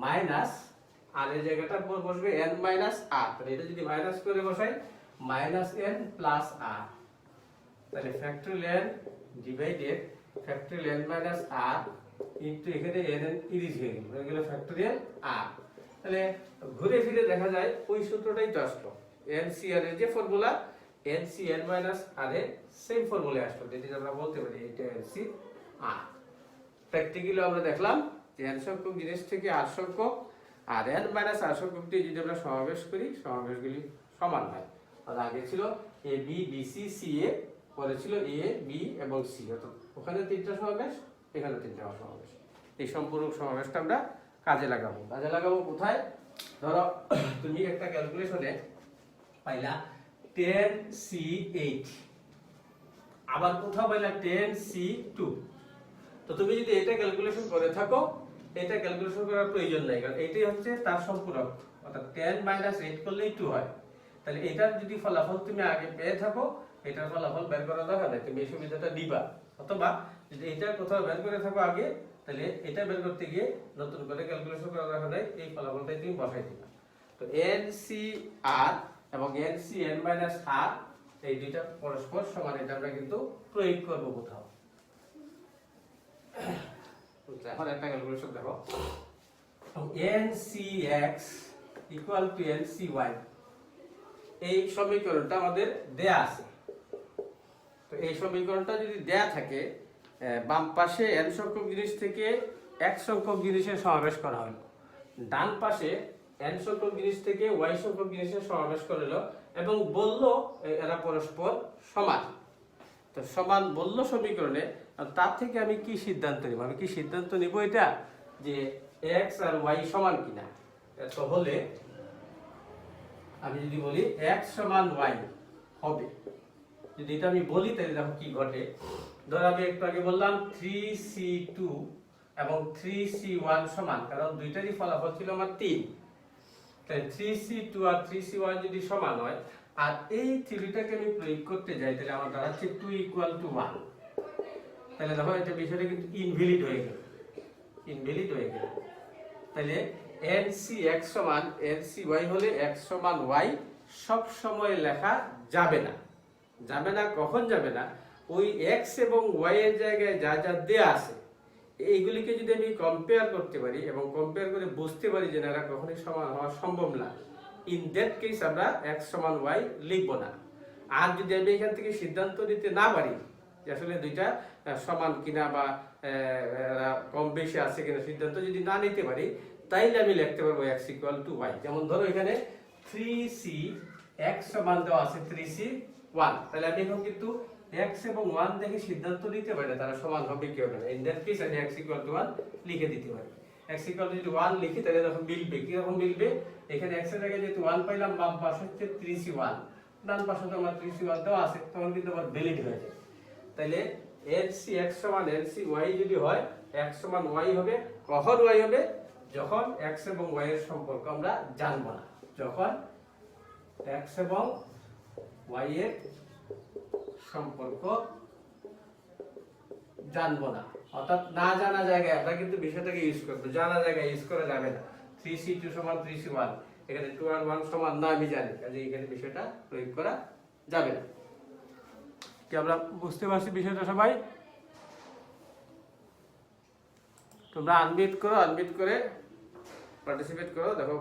minus r এর জায়গাটা বসবে n - r তাহলে এটা যদি মাইনাস করে বসাই -n প্লাস r তাহলে factorial n divided factorial n - r into এখানে n ইরিজ হয়ে গেল ফ্যাক্টরিয়াল r তাহলে ঘুরে ফিরে দেখা যায় ওই সূত্রটাই তো আসলো NCR এর যে ফর্মুলা NCN - r এর সেম ফর্মুলা আসলো যেটা আমরা বলতে পারি এটা NCR প্র্যাকটিক্যালি আমরা দেখলাম যে n সংখ্যক জিনিস থেকে r সংখ্যক আর n - r সংখ্যকটি যদি আমরা সমাবেশ করি সমাবেশগুলি সমান হয় আর আগে ছিল a b b c c a পরে ছিল a b এবং c অর্থাৎ ওখানে তিনটা সমাবেশ এখানে তিনটা সমাবেশ এই সম্পূরক সমাবেশটা আমরা কাজে লাগাবো কোথায় ধরো তুমি একটা ক্যালকুলেশনে পাইলা 10c8 আবার কোথাও পাইলা 10c2 তো তুমি যদি এটা ক্যালকুলেশন করে থাকো এটা ক্যালকুলেশন করার প্রয়োজন নাই কারণ এটাই হচ্ছে তার সম্পূরক অর্থাৎ 10 - 8 করলেই 2 হয় তাহলে এটার যদি ফলাফল তুমি আগে পেয়ে থাকো এটার ফলাফল বের করা দরকার নেই, তুমি এই সুবিধাটা দিবা। অথবা যদি এটা কোথাও বের করে থাকো আগে, তাহলে এটা বের করতে গিয়ে নতুন করে ক্যালকুলেশন করা দরকার নেই, এই ফলাফলটাই তুমি বসাই দিবা। তো NCR এবং NCN-R এই দুইটা পরস্পর সমান, এটা আমরা কিন্তু প্রয়োগ করব কোথাও। এখন একটা ক্যালকুলেশন দেখো, NCX equal to NCY, এই সমীকরণটা আমাদের দেয়া আছে। তো এই সমীকরণটা যদি দেয়া থাকে, বাম পাশে n সংখ্যক জিনিস থেকে এক সংখ্যক জিনিসের সমাবেশ করা হলো, ডান পাশে n সংখ্যক জিনিস থেকে y সংখ্যক জিনিসের সমাবেশ করা হলো, এবং বলল এরা পরস্পর সমান। তো সমান বলল সমীকরণে, তার থেকে আমি কি সিদ্ধান্ত নিব? আমি কি সিদ্ধান্ত নিব এটা যে x আর y সমান কিনা। তো হলে আমি যদি বলি x সমান y হবে, যদি এটা আমি বলি তাহলে দেখো কি ঘটে। ধর আমি একটু আগে বললাম 3C2 এবং 3C1 সমান, কারণ দুইটারই ফলাফল ছিল আমার 3। তাহলে 3C2 আর 3C1 যদি সমান হয়, আর এই থিওরিটাকে আমি প্রয়োগ করতে যাই, তাহলে আমার দাঁড়াচ্ছে 2 = 1। তাহলে দেখো এটা বিষয়টা কিন্তু ইনভ্যালিড হয়ে গেল, ইনভ্যালিড হয়ে গেল। তাহলে NCX সমান NCY হলে x সমান y সব সময় লেখা যাবে না। যাবে না কখন যাবে না? ওই x এবং y এর জায়গায় যা যা দেয়া আছে এইগুলিকে যদি আমি কম্পেয়ার করতে পারি এবং কম্পেয়ার করে বুঝতে পারি যে এরা কখনোই সমান হওয়া সম্ভব না, ইন দ্যাট কেস আমরা x সমান y লিখব না। আর যদি আমি এখান থেকে সিদ্ধান্ত নিতে না পারি যে আসলে দুইটা সমান কিনা বা কম বেশি আছে কিনা, সিদ্ধান্ত যদি না নিতে পারি, তাইলে আমি লিখতে পারবো x = y। যেমন ধরো এখানে 3C x সমান দেওয়া আছে 3C1, তাহলে আমি এখন কিন্তু x এবং 1 দেখে সিদ্ধান্ত নিতে পারি তারা সমান হবে কি হবে না। ইন দ্যাট কেস আমি x = 1 লিখে দিতে পারি। x = 1 লিখি, তাহলে তখন মিলবে। কি রকম মিলবে? এখানে x এর জায়গায় যেহেতু 1 পাইলাম, বাম পাশে হচ্ছে 3C1, ডান পাশে তো আমার 3C1 দেওয়া আছে, তখন কিন্তু আবার ভ্যালিড হয়ে যায়। তাহলে NCX সমান NCY যদি হয়, x সমান y হবে। কখন y হবে? যখন x এবং y এর সম্পর্ক আমরা জানব না। যখন x এবং y এর সম্পর্ক জানবো না, অর্থাৎ না জানা জায়গায় আমরা কিন্তু বিষয়টাকে ইউজ করব, জানা জায়গায় ইউজ করা যাবে না। 3C2 সমান 3C1, এখানে 2 আর 1 সমান না আমি জানি, কাজে এখানে বিষয়টা প্রয়োগ করা যাবে না। কি আমরা বুঝতে পারছি বিষয়টা সবাই? তোমরা আনমিউট করো, আনমিউট করে পার্টিসিপেট করো, দেখো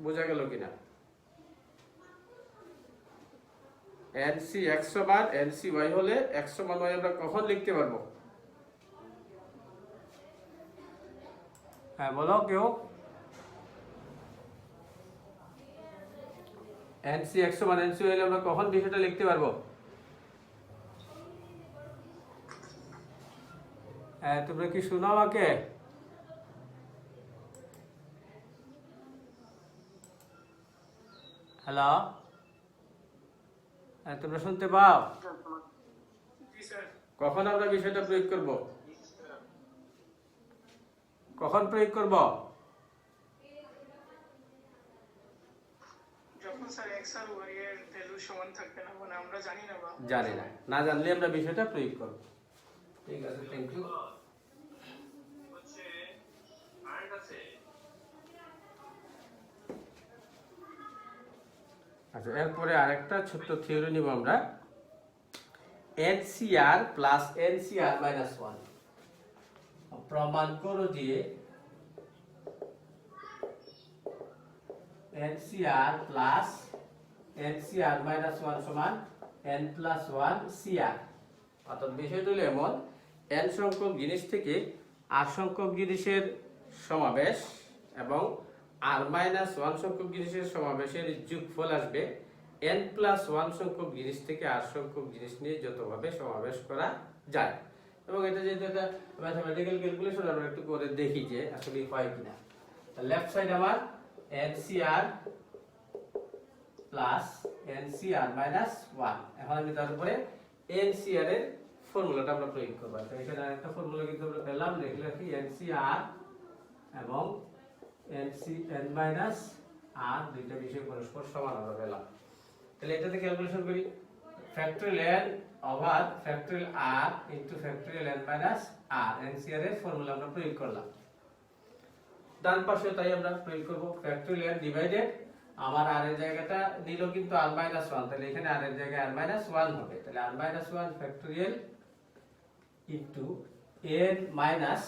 বোঝা গেল কিনা। NCX সমান NCY হলে x সমান y আমরা কখন লিখতে পারবো? হ্যাঁ বলো কেউ। NCX সমান NCY হলে আমরা কখন বিষয়টা লিখতে পারবো? হ্যাঁ তোমরা কি শোনো আমাকে? হ্যালো, তোমরা শুনতে পাও? কখন আমরা বিষয়টা প্রয়োগ করব? কখন প্রয়োগ করব? যখন স্যার x আর y এর ভ্যালু সমান থাকবে না, মানে আমরা জানি না বা জানি না, না জানলে আমরা বিষয়টা প্রয়োগ করব। ঠিক আছে, থ্যাংক ইউ। আচ্ছা, এরপরে আরেকটা ছোট্ট থিওরি নিব আমরা, NCR প্লাস NCR-1। প্রমাণ করো যে NCR প্লাস NCR-1 সমান n+1 CR। অর্থাৎ বিষয়টা হলো এমন, n সংখ্যক জিনিস থেকে r সংখ্যক জিনিসের সমাবেশ এবং r-1 সংখ্যক জিনিসের সমাবেশের যোগফল আসবে n+1 সংখ্যক জিনিস থেকে r সংখ্যক জিনিস নিয়ে যতভাবে সমাবেশ করা যায়। এবং এটা যেহেতু একটা ম্যাথমেটিক্যাল ক্যালকুলেশন, আমরা একটু করে দেখি যে আসলে হয় কিনা। লেফট সাইড আমার NCR প্লাস NCR-1। এখন আমি তারপরে NCR এর ফর্মুলাটা আমরা প্রয়োগ করব। তো এখানে আরেকটা ফর্মুলা কিন্তু আমরা পেলাম, লিখলে কি NCR এবং NCN-R দুইটা বিষয় পরস্পর সমান আমরা পেলাম। তাহলে এটাতে ক্যালকুলেশন করি। Factorial n over factorial r into factorial n minus r NCR এর ফর্মুলা আমরা প্রয়োগ করলাম। ডান পাশে তাই আমরা প্রয়োগ করব ফ্যাক্টরিয়াল n ডিভাইডেড আমার r এর জায়গাটা নিল কিন্তু r মাইনাস 1, তাহলে এখানে r এর জায়গায় r মাইনাস 1 হবে, তাহলে r minus 1 factorial into n minus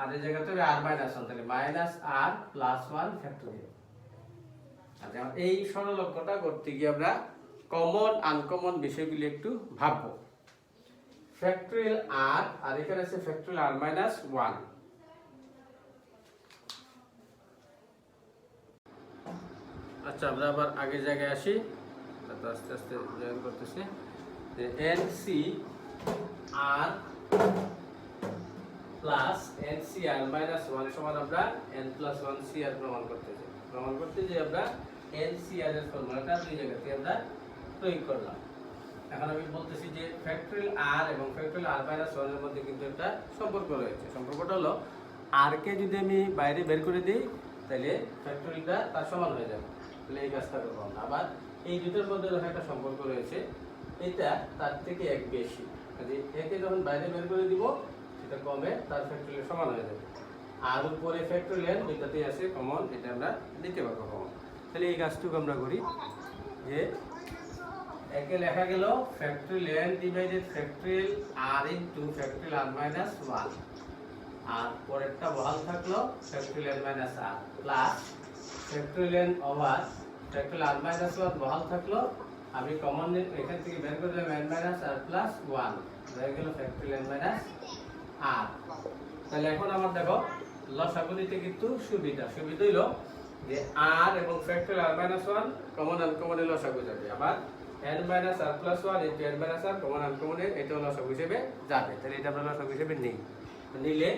r এর জায়গাতে হবে r মাইনাস 1, তাহলে মাইনাস r প্লাস 1 ফ্যাক্টরিয়াল। আচ্ছা, এই সরলজ্ঞটা করতে গিয়ে আমরা কমন আনকমন বিষয়গুলি একটু ভাববো। ফ্যাক্টরিয়াল r আর এখানে আছে ফ্যাক্টরিয়াল r মাইনাস 1। আচ্ছা, আমরা আবার আগের জায়গায় আসি, তারপর আস্তে আস্তে জয়েন করতেছি। nc r plus nc r minus 1 সমান আমরা n প্লাস 1 cr প্রমাণ করতে যে আমরা NCR এর ফর্মুলাটা দুই জায়গাতে আমরা প্রয়োগ করলাম। এখন আমি বলতেছি যে ফ্যাক্টরিয়াল r এবং ফ্যাক্টরিয়াল r মাইনাস 1 এর মধ্যে কিন্তু একটা সম্পর্ক রয়েছে। সম্পর্কটা হলো r কে যদি আমি বাইরে বের করে দিই তাহলে ফ্যাক্টরিয়ালটা তার সমান হয়ে যাবে, তাহলে এই কাজটা করব না। আবার এই দুটোর মধ্যে যখন একটা সম্পর্ক রয়েছে এটা তার থেকে এক বেশি, কাজে একে যখন বাইরে বের করে দিব সেটা কমে তার ফ্যাক্টরিয়াল সমান হয়ে যাবে। আর উপরে ফ্যাক্টরিয়াল দুটাতেই আছে কমন, এটা আমরা দিতে পারবো কমন। তাহলে এই কাজটুকু আমরা করি যে একে লেখা গেল factorial n divided factorial r into factorial r minus 1, আর পরেরটা বহাল থাকলো factorial n minus r plus factorial n over factorial r minus 1 বহাল থাকলো, আমি কমন এখান থেকে বের করে দিলাম n মাইনাস r প্লাস 1 হয়ে গেল ফ্যাক্টরিয়াল n মাইনাস r। তাহলে এখন আমার দেখো লসাগু নিতে কিন্তু সুবিধা হইলো যে r এবং ফ্যাক্টরিয়াল r মাইনাস 1 কমন আনকমনে লসাগু যাবে, আবার n minus r plus 1 into n minus r common আনকমনে এটাও লসাগু হিসেবে যাবে। তাহলে এটা আমরা লসাগু হিসেবে নিলে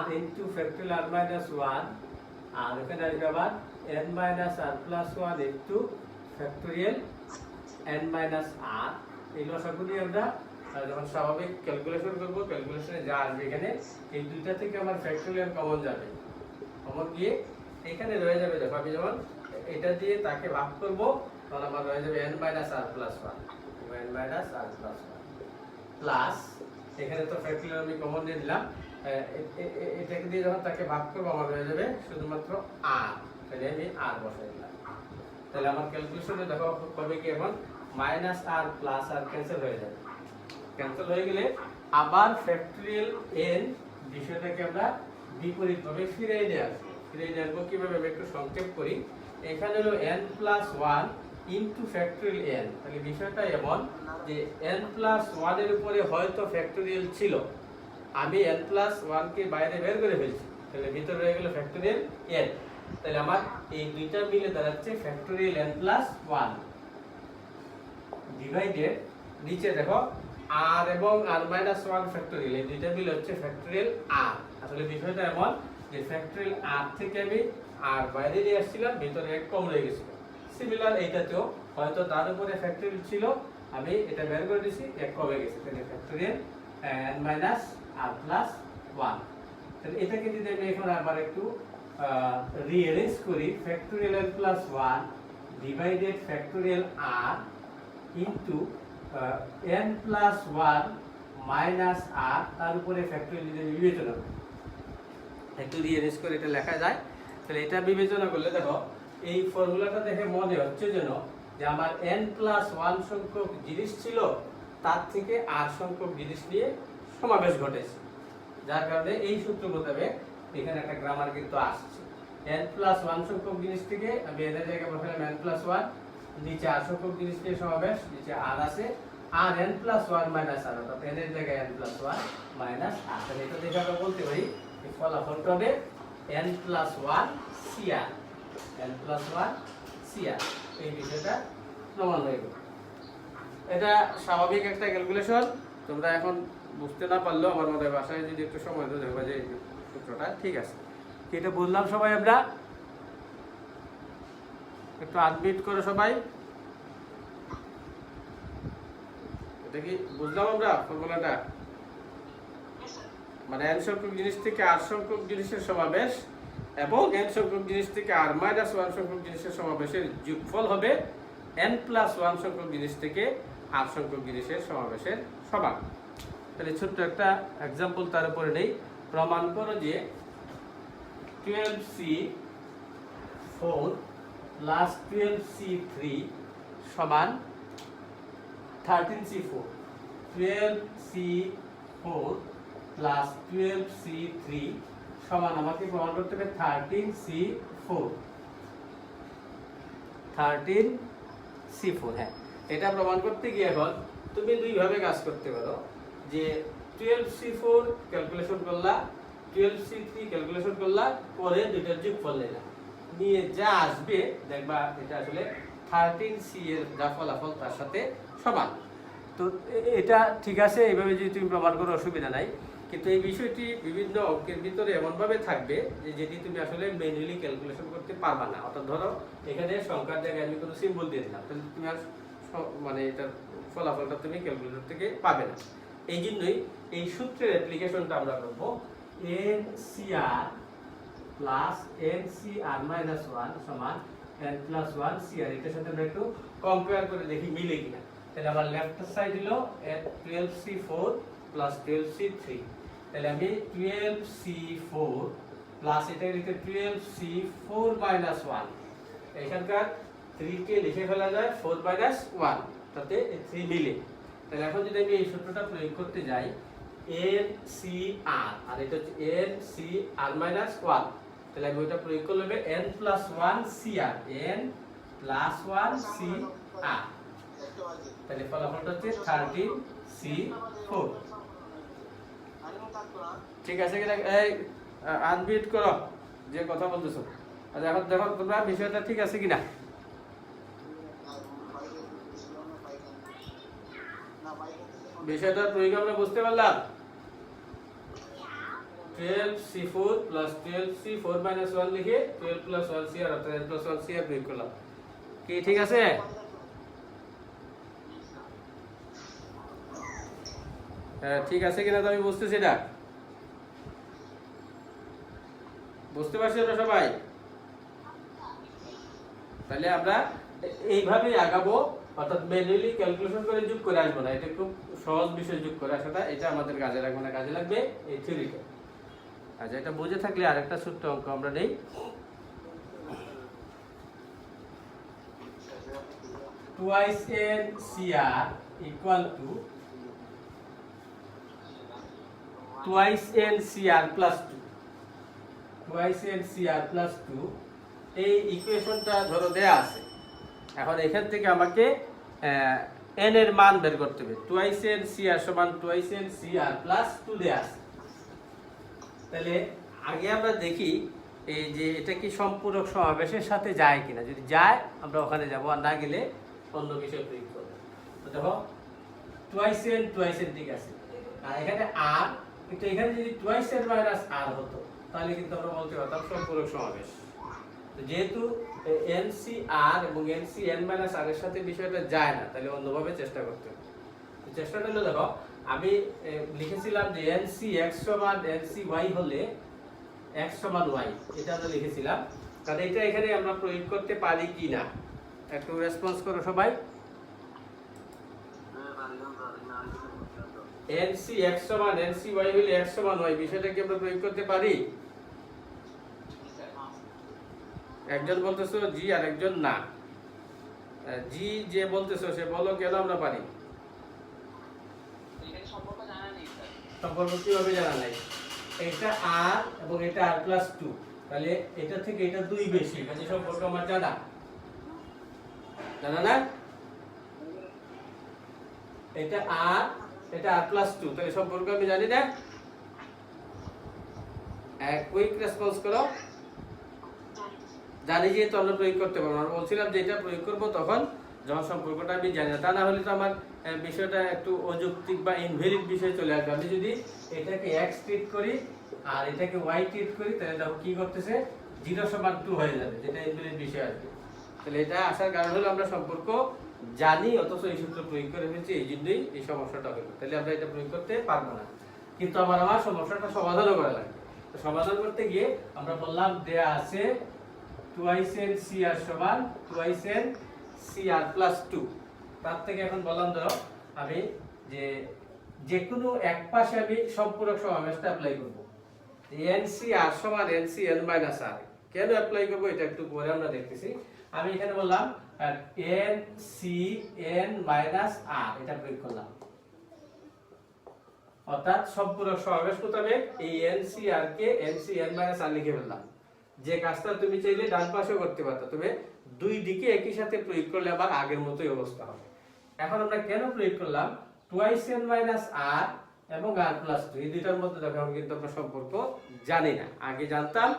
r into factorial r minus 1 আর এখানে আসবে আবার n minus r plus 1 into factorial n minus r। এই লসাগু নিয়ে আমরা যখন স্বাভাবিক ক্যালকুলেশন করব, ক্যালকুলেশনে যা আসবে এখানে এই দুইটা থেকে আমার ফ্যাক্টরিয়াল কমন যাবে, কমন গিয়ে এখানে রয়ে যাবে। দেখো আমি যখন এটা দিয়ে তাকে ভাগ করব তখন আমার রয়ে যাবে n minus r plus 1, n minus r plus 1 plus এখানে তো ফ্যাক্টরিয়াল আমি কমন দিয়ে দিলাম, এটাকে দিয়ে যখন তাকে ভাগ করব আমার রয়ে যাবে শুধুমাত্র r, তাহলে আমি r বসাই দিলাম। তাহলে আমার ক্যালকুলেশনে দেখো কবে কি এখন minus r plus r cancel হয়ে যাবে, ক্যান্সেল হয়ে গেলে আবার ফ্যাক্টরিয়াল n বিষয়টাকে আমরা বিপরীতভাবে ফিরিয়ে নিয়ে আসবো। কিভাবে আমি একটু সংক্ষেপ করি। এখানে হলো n plus 1 into factorial n, তাহলে বিষয়টা এমন যে n প্লাস 1 এর উপরে হয়তো ফ্যাক্টরিয়াল ছিল, আমি n প্লাস 1 কে বাইরে বের করে ফেলছি, তাহলে ভিতরে রয়ে গেল ফ্যাক্টরিয়াল n। তাহলে আমার এই দুইটা মিলে দাঁড়াচ্ছে ফ্যাক্টরিয়াল n প্লাস 1 ডিভাইডেড নিচে দেখো r এবং r মাইনাস 1 ফ্যাক্টরিয়াল, এই দুইটা মিলে হচ্ছে ফ্যাক্টরিয়াল r। আসলে বিষয়টা এমন যে ফ্যাক্টরিয়াল r থেকে আমি r বাইরে নিয়ে আসছিলাম, ভিতরে এক কম রয়ে গেছিল। সিমিলার এইটাতেও হয়তো তার উপরে ফ্যাক্টরিয়াল ছিল, আমি এটা বের করে দিয়েছি, এক কমে গেছে, তাহলে factorial n minus r plus 1। তাহলে এটাকে যদি আমি এখন আবার একটু রিঅ্যারেঞ্জ করি, factorial n plus 1 divided factorial r into n plus 1 minus r, তার উপরে ফ্যাক্টরিয়াল যদি বিবেচনা করি, একটু রিঅ্যারেঞ্জ করে এটা লেখা যায়। তাহলে এটা বিবেচনা করলে দেখো এই ফর্মুলাটা দেখে মনে হচ্ছে যেন যে আমার n প্লাস 1 সংখ্যক জিনিস ছিল, তার থেকে r সংখ্যক জিনিস নিয়ে সমাবেশ ঘটেছে, যার কারণে এই সূত্র মোতাবেক এখানে একটা গ্রামার কিন্তু আসছে। n প্লাস 1 সংখ্যক জিনিস থেকে আমি এর জায়গায় বসালাম n প্লাস 1, নিচে r সংখ্যক জিনিস নিয়ে সমাবেশ, নিচে r আছে, আর n প্লাস 1 মাইনাস r, অর্থাৎ n এর জায়গায় n প্লাস 1 মাইনাস r। তাহলে এটা দেখে আমরা বলতে পারি এই ফলাফলটা হবে n plus 1 cr, n plus 1 cr। এই বিষয়টা প্রমাণ হয়ে গেল। এটা স্বাভাবিক একটা ক্যালকুলেশন, তোমরা এখন বুঝতে না পারলেও আমার মনে হয় বাসায় যদি একটু সময় দিও দেখবা যে সূত্রটা ঠিক আছে। এটা বুঝলাম সবাই? আমরা একটু আনমিউট করো সবাই। এটা কি বুঝলাম আমরা ফর্মুলাটা? মানে n সংখ্যক জিনিস থেকে r সংখ্যক জিনিসের সমাবেশ এবং n সংখ্যক জিনিস থেকে r মাইনাস 1 সংখ্যক জিনিসের সমাবেশের যোগফল হবে n প্লাস 1 সংখ্যক জিনিস থেকে আর সংখ্যক জিনিসের সমাবেশের সমান। তাহলে ছোট্ট একটা এক্সাম্পল তার উপরে নেই। প্রমাণ করো যে 12C4 প্লাস 12C3 সমান 13C4। 12C4 প্লাস 12C3 সমান আমাকে প্রমাণ করতে হবে 13C4। 13C4, হ্যাঁ। এটা প্রমাণ করতে গিয়ে এখন তুমি দুইভাবে কাজ করতে পারো, যে 12C4 ক্যালকুলেশন করলা, 12C3 ক্যালকুলেশন করলা, করে দুইটার যোগফল নিলা, নিয়ে যা আসবে দেখবা এটা আসলে 13C এর যা ফলাফল তার সাথে সমান। তো এটা ঠিক আছে, এইভাবে যদি তুমি প্রমাণ করো অসুবিধা নাই। কিন্তু এই বিষয়টি বিভিন্ন অঙ্কের ভিতরে এমনভাবে থাকবে যে যেটি তুমি আসলে ম্যানুয়ালি ক্যালকুলেশন করতে পারবা না। অর্থাৎ ধরো এখানে সংখ্যার জায়গায় আমি কোনো সিম্বল দিয়ে দিলাম, তাহলে তুমি আর মানে এটার ফলাফলটা তুমি ক্যালকুলেটর থেকে পাবে না। এই জন্যই এই সূত্রের অ্যাপ্লিকেশনটা আমরা করব NCR প্লাস NCR মাইনাস 1 সমান n প্লাস 1 CR। এটার সাথে আমরা একটু কম্পেয়ার করে দেখি মিলে কিনা। তাহলে আমার লেফট সাইড হলো 12C4 প্লাস 12C3। তাহলে আমি 12C4 প্লাস এটা লিখে 12C4 মাইনাস 1, এখানকার 3 কে লিখে ফেলা যায় 4 মাইনাস 1, তাতে 3 মিলে। তাহলে এখন যদি আমি এই সূত্রটা প্রয়োগ করতে যাই, NCR আর এটা হচ্ছে NCR মাইনাস 1, তাহলে আমি ওটা প্রয়োগ করলে হবে n plus 1 CR, n plus 1 CR। তাহলে ফলাফলটা হচ্ছে 13C4। ঠিক আছে কিনা? এই আনমিউট করো যে কথা বলতেছো। আচ্ছা এখন দেখো তোমরা বিষয়টা ঠিক আছে কিনা। বিষয়টা প্রয়োগ আমরা বুঝতে পারলাম। 12C4 প্লাস 12C4 মাইনাস 1 লিখে 12 প্লাস 1 CR অর্থাৎ n প্লাস 1 CR প্রয়োগ করলাম। কি ঠিক আছে? ঠিক আছে কিনা তো আমি বুঝতেছি না। বুঝতে পারছি আমরা সবাই? তাহলে আমরা এইভাবেই আগাবো, অর্থাৎ ম্যানুয়ালি ক্যালকুলেশন করে যোগ করে আসবো না। এটা খুব সহজ বিষয়, যোগ করে আসাটা, এটা আমাদের কাজে লাগবে না, কাজে লাগবে এই থিওরিটা। আচ্ছা, এটা বুঝে থাকলে আরেকটা ছোট্ট অঙ্ক আমরা নেই। Twice NCR equal to twice NCR plus 2, twice NCR plus 2 এই ইকুয়েশনটা ধরো দেয়া আছে। এখন এখান থেকে আমাকে n এর মান বের করতে হবে। twice NCR সমান twice NCR plus 2 দেয়া আছে। তাহলে আগে আমরা দেখি এই যে এটা কি সম্পূরক সমাবেশের সাথে যায় কিনা। যদি যায় আমরা ওখানে যাব, আর না গেলে অন্য বিষয় প্রয়োগ করব। তো দেখো twice n ঠিক আছে, আর এখানে r, কিন্তু এখানে যদি twice n মাইনাস r হতো তাহলে কিন্তু আমরা বলতে পারতাম সম্পূরক সমাবেশ। তো যেহেতু NCR এবং NCn মাইনাস r এর সাথে বিষয়টা যায় না, তাহলে অন্যভাবে চেষ্টা করতে হবে। তো চেষ্টাটা হলো, দেখো আমি লিখেছিলাম যে NCx সমান NCy হলে x সমান y, এটা আমরা লিখেছিলাম। তাহলে এটা এখানে আমরা প্রয়োগ করতে পারি কি না একটু রেসপন্স করো সবাই। NCx সমান NCy হলে x সমান y, বিষয়টা কি আমরা প্রয়োগ করতে পারি? একজন বলতেছো জি আর একজন না। জি যে বলতেছো সে বলো কেন আমরা পারি? সম্পর্ক কিভাবে জানা নাই? এটা r এবং এটা r প্লাস 2, তাহলে এটা থেকে এটা 2 বেশি, মানে সম্পর্ক আমার জানা জানা না? এটা r, এটা r প্লাস 2, তাহলে সম্পর্ক আমি জানি না। এক কুইক রেসপন্স করো। জানি যেহেতু আমরা প্রয়োগ করতে পারবো। আমরা বলছিলাম যে এটা প্রয়োগ করবো তখন যখন সম্পর্কটা আমি জানি না, তা না হলে তো আমার বিষয়টা একটু অযৌক্তিক বা ইনভ্যালিড বিষয় চলে আসবে। আমি যদি এটাকে x ট্রিট করি আর এটাকে y ট্রিট করি, তাহলে দেখো কি করতেছে, 0 সমান 2 হয়ে যাবে, যেটা ইনভ্যালিড বিষয় আসবে। তাহলে এটা আসার কারণ হলো আমরা সম্পর্ক জানি অথচ এই সূত্র প্রয়োগ করে ফেলছি, এই জন্যই এই সমস্যাটা হলো। তাহলে আমরা এটা প্রয়োগ করতে পারবো না, কিন্তু আমার সমস্যাটা সমাধানও করা লাগবে। তো সমাধান করতে গিয়ে আমরা বললাম দেয়া আছে twice NCR সমান twice NCR plus 2, তার থেকে এখন বললাম ধরো আমি যে কোনো এক পাশে আমি সম্পূরক সমাবেশটা অ্যাপ্লাই করব। NCR সমান NCN মাইনাস R কেন অ্যাপ্লাই করব এটা একটু পরে আমরা দেখতেছি। আমি এখানে বললাম NCN মাইনাস R এটা প্রয়োগ করলাম, অর্থাৎ সম্পূরক সমাবেশ মোতাবেক এই NCR কে NCN মাইনাস R লিখে ফেললাম। যে কাজটা তুমি চাইলে ডান পাশেও করতে পারতো, তবে দুই দিকে একই সাথে প্রয়োগ করলে আবার আগের মতোই অবস্থা হবে। এখন আমরা কেন প্রয়োগ করলাম 2n মাইনাস R এবং R প্লাস 2 এই দুইটার মধ্যে দেখো এখন কিন্তু আমরা সম্পর্ক জানি না। আগে জানতাম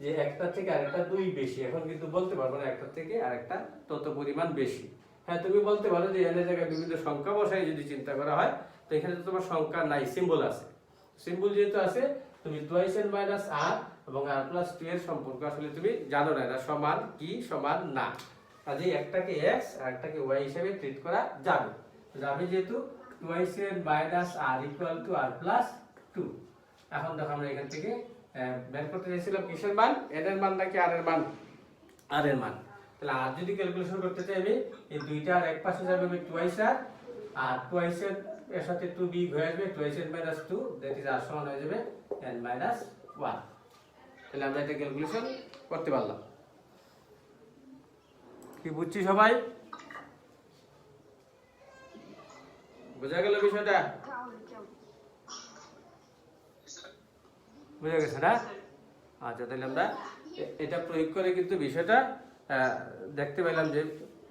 যে একটা থেকে আরেকটা দুই বেশি, এখন কিন্তু বলতে পারবো না একটা থেকে আরেকটা তত পরিমাণ বেশি। হ্যাঁ তুমি বলতে পারো যে এর জায়গায় বিভিন্ন সংখ্যা বসাই যদি চিন্তা করা হয়, তো এখানে তো তোমার সংখ্যা নাই, সিম্বল আছে। সিম্বল যেহেতু আছে তুমি 2n মাইনাস R এবং R প্লাস 2 এর সম্পর্ক আসলে তুমি জানো না, এটা সমান কি সমান না। কাজেই একটাকে x আর একটাকে y হিসেবে ট্রিট করা যাবে। যাবে যেহেতু 2n minus R equal to R plus 2। এখন দেখো আমরা এখান থেকে বের করতে চাইছিলাম কিসের মান, n এর মান নাকি r এর মান? r এর মান। তাহলে r যদি ক্যালকুলেশন করতে চাই আমি এই দুইটা আর এক পাশে যাবে আমি 2r আর 2r এর সাথে 2 বিগ হয়ে আসবে 2n minus 2 that is r সমান হয়ে যাবে n মাইনাস 1। তাহলে আমরা এটা ক্যালকুলেশন করতে পারলাম। কি বুঝছি সবাই? বোঝা গেল বিষয়টা? বুঝা গেছে না? আচ্ছা তাহলে আমরা এটা প্রয়োগ করে কিন্তু বিষয়টা দেখতে পেলাম যে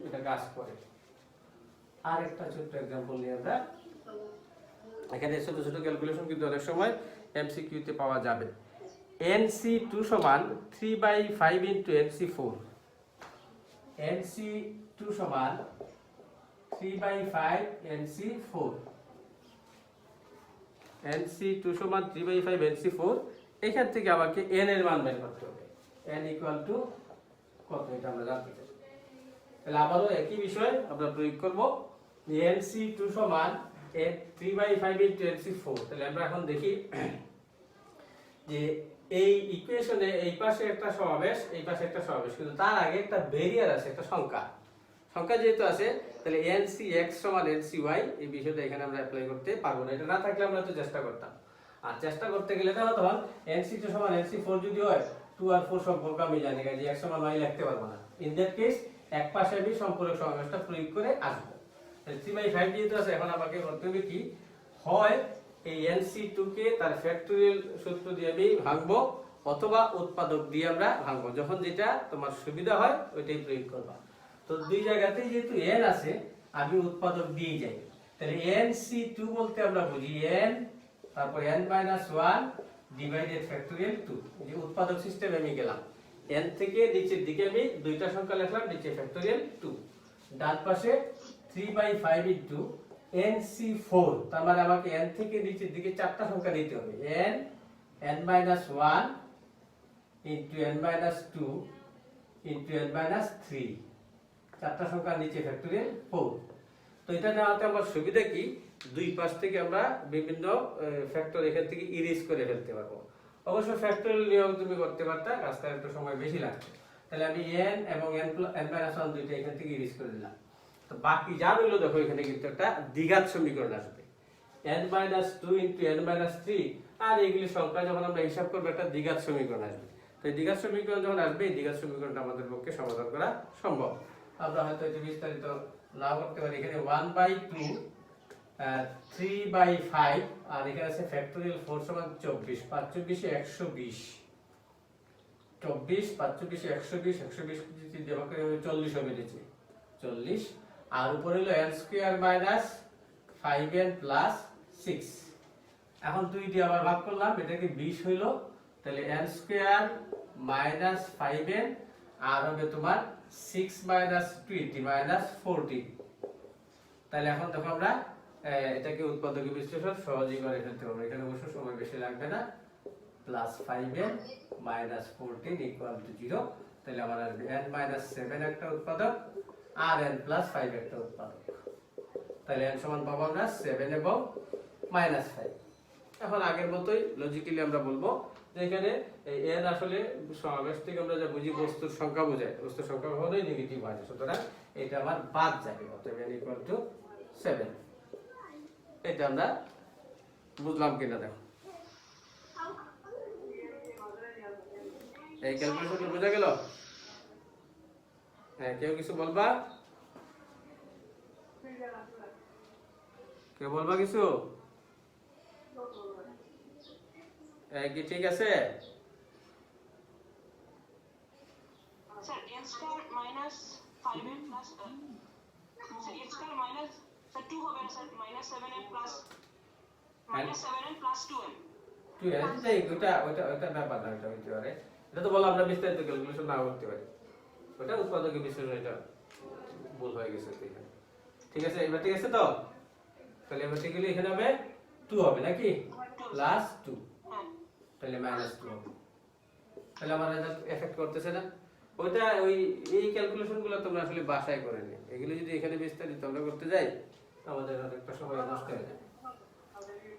এটা কাজ করে। আর একটা ছোট্ট एग्जांपल নিয়ে আমরা এখানে ছোট ছোট ক্যালকুলেশন কিন্তু অনেক সময় এমসিকিউ তে পাওয়া যাবে। NC2 সমান 3/5 ইনটু NC4। NC2 সমান 3/5 NC4। NC2 সমান 3/5 NC4। এখান থেকে আমাকে n এর মান বের করতে হবে। n ইকুয়াল টু কত এটা আমরা জানতে চাই। তাহলে আবারও একই বিষয় আমরা প্রয়োগ করব। NC2 সমান 3/5 ইনটু NC4। তাহলে আমরা এখন দেখি যে এই ইকুয়েশনে এই পাশে একটা সমাবেশ এই পাশে একটা সমাবেশ, কিন্তু তার আগে একটা ভেরিয়ার আছে, একটা সংখ্যা যেহেতু আছে তাহলে NCX সমান NCY এই বিষয়টা এখানে আমরা অ্যাপ্লাই করতে পারবো না। এটা না থাকলে আমরা তো চেষ্টা করতাম, আর চেষ্টা করতে গেলে না তখন NC2 সমান NC4 যদি হয় 2 আর 4 সম্পর্ক আমি জানি যে x সমান y লিখতে পারবো না। ইন দ্যাট কেস এক পাশে আমি সম্পূরক সমাবেশটা প্রয়োগ করে আসবো। তাহলে 3/5 যেহেতু আছে এখন আমাকে করতে হবে কি, হয় এই NC2 কে তার ফ্যাক্টরিয়াল সূত্র দিয়ে আমি ভাঙবো অথবা উৎপাদক দিয়ে আমরা ভাঙবো, যখন যেটা তোমার সুবিধা হয় ওইটাই প্রয়োগ করবা। তো দুই জায়গাতেই যেহেতু n আছে আমি উৎপাদক দিয়ে যাই। তাহলে NC2 বলতে আমরা বুঝি n তারপর n-1 ডিভাইডেড ফ্যাক্টরিয়াল 2। এই উৎপাদক সিস্টেমে আমি গেলাম, n থেকে নিচের দিকে আমি দুইটা সংখ্যা লিখলাম, নিচে ফ্যাক্টরিয়াল 2, ডান পাশে 3/5 ইনটু NC4। তার মানে আমাকে n থেকে নিচের দিকে চারটা সংখ্যা নিতে হবে, n-1 into n-2 into n-3, চারটা সংখ্যা নিচে ফ্যাক্টরিয়াল 4। তো এটা নেওয়াতে আমার সুবিধা কি, দুই পাশ থেকে আমরা বিভিন্ন ফ্যাক্টর এখান থেকে ইরেজ করে ফেলতে পারবো। অবশ্য ফ্যাক্টরিয়াল নিয়ম তুমি করতে পারতা, কাজটা একটু সময় বেশি লাগবে। তাহলে আমি n এবং n-1 দুইটা এখান থেকে ইরেজ করে দিলাম। তো বাকি যা রইল দেখো এখানে কিন্তু একটা দ্বিঘাত সমীকরণ আসবে, n-2 ইনটু n-3, আর এইগুলি সংখ্যা যখন আমরা হিসাব করবো একটা দ্বিঘাত সমীকরণ আসবে। তো এই দ্বিঘাত সমীকরণ যখন আসবে এই দ্বিঘাত সমীকরণটা আমাদের পক্ষে সমাধান করা সম্ভব। আমরা হয়তো এটা বিস্তারিত না করতে পারি। এখানে 1/2 3/5 আর এখানে আছে ফ্যাক্টরিয়াল 4 সমান 24, 5 24 120, 24 5 24 120, 120 যদি দেওয়া করে 40 হবে নিচে 40, আর উপরে হলো n square minus 5n plus 6। এখন 2 দিয়ে আবার ভাগ করলাম, এটাকে 20 হইলো, তাহলে n স্কয়ার মাইনাস 5n আর হবে তোমার 6 মাইনাস 20 মাইনাস 40। তাহলে এখন দেখো আমরা এটাকে উৎপাদক বিশ্লেষণ সহজেই করে ফেলতে পারবো, এখানে অবশ্য সময় বেশি লাগবে না। Plus 5n minus 14 equal to 0। তাহলে আমার আসবে n-7 একটা উৎপাদক আর n প্লাস 5 একটা উৎপাদক। তাহলে n সমান পাবো আমরা 7 এবং -5। এখন আগের মতোই লজিক্যালি আমরা বলবো যে এখানে এর আসলে সমাবেশ থেকে আমরা যা বুঝি বস্তুর সংখ্যা বোঝায়, বস্তুর সংখ্যা কখনোই নেগেটিভ হয় না, সুতরাং এটা আমার বাদ যাবে, অতএব n ইকুয়াল টু 7। এটা আমরা বুঝলাম কিনা দেখো, এই ক্যালকুলেশনটা বোঝা গেল? হ্যাঁ, কেউ কিছু বলবা? কেউ বলবা কিছু? কি ঠিক আছে? Sir, n square minus 5n plus sir, n square minus sir 2 হবে না sir, minus 7n plus minus 7n plus 2n। তুই এই ওটা ব্যাপার না, এটা হইতে পারে, এটা তো বলো আমরা বিস্তারিত ক্যালকুলেশন না করতে পারি, ওটা উৎপাদকের বিশ্লেষণ, এটা ভুল হয়ে গেছে এখানে। ঠিক আছে, এবার ঠিক আছে তো? তাহলে এবার ঠিক হলে এখানে হবে 2 হবে নাকি, প্লাস 2, তাহলে মাইনাস 2 হবে। তাহলে আমার এটা এফেক্ট করতেছে না? ওইটা এই ক্যালকুলেশনগুলো তোমরা আসলে বাসায় করে নি, এগুলো যদি এখানে বিস্তারিত আমরা করতে যাই আমাদের অনেকটা সময় নষ্ট হয়ে যায়।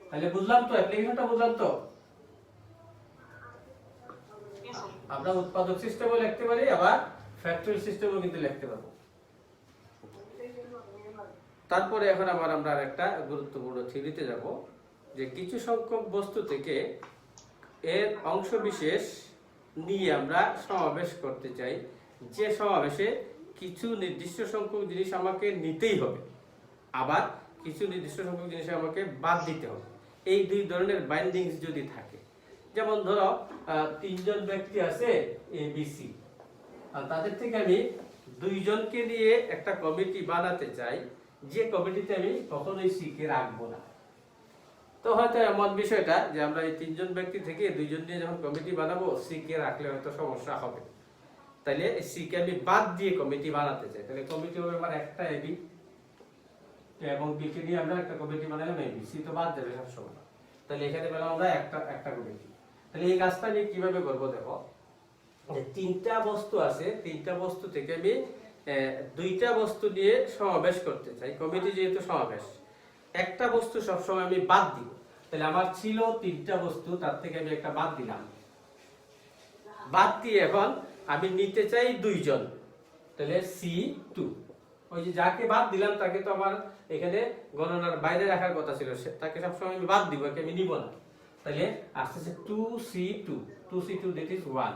তাহলে বুঝলাম তো, অ্যাপ্লিকেশনটা বুঝলাম তো? আমরা উৎপাদক সিস্টেমও লিখতে পারি, আবার ফ্যাক্টরিয়াল সিস্টেমও কিন্তু লিখতে পারবো। তারপরে এখন আমরা আরেকটা গুরুত্বপূর্ণ থিওরিতে যাব, যে কিছু সংখ্যক বস্তু থেকে এর অংশ বিশেষ নিয়ে আমরা সমাবেশ করতে চাই, যে সমাবেশে কিছু নির্দিষ্ট সংখ্যক জিনিস আমাকে নিতেই হবে, আবার কিছু নির্দিষ্ট সংখ্যক জিনিস আমাকে বাদ দিতে হবে। এই দুই ধরনের বাইন্ডিংস যদি থাকে, যেমন ধরো 3 জন ব্যক্তি আছে এ বি সি, আর তাদের থেকে আমি 2 জনকে নিয়ে একটা কমিটি বানাতে চাই, যে কমিটিতে আমি কখনোই সি কে রাখবো না। তো হয়তো এমন বিষয়টা যে আমরা এই 3 জন ব্যক্তি থেকে 2 জন নিয়ে যখন কমিটি বানাবো, সি কে রাখলে হয়তো সমস্যা হবে, তাহলে সি কে আমি বাদ দিয়ে কমিটি বানাতে চাই। তাহলে কমিটি হবে আমার একটা এবি এবং বি কে নিয়ে আমরা একটা কমিটি বানালাম এবি, সি তো বাদ যাবে সবসময়, তাহলে এখানে পেলাম আমরা একটা কমিটি। তাহলে এই কাজটা আমি কিভাবে করবো দেখো, যে 3টা বস্তু আছে, 3টা বস্তু থেকে আমি 2টা বস্তু নিয়ে সমাবেশ করতে চাই, কমিটি যেহেতু সমাবেশ, একটা বস্তু সবসময় আমি বাদ দিব। তাহলে আমার ছিল 3টা বস্তু, তার থেকে আমি একটা বাদ দিলাম, বাদ দিয়ে এখন আমি নিতে চাই 2 জন, তাহলে C2, ওই যে যাকে বাদ দিলাম তাকে তো আমার এখানে গণনার বাইরে রাখার কথা ছিল, তাকে সবসময় আমি বাদ দিব, একে আমি নিব না। তাহলে আসতেছে 2C2 দ্যাট ইজ 1।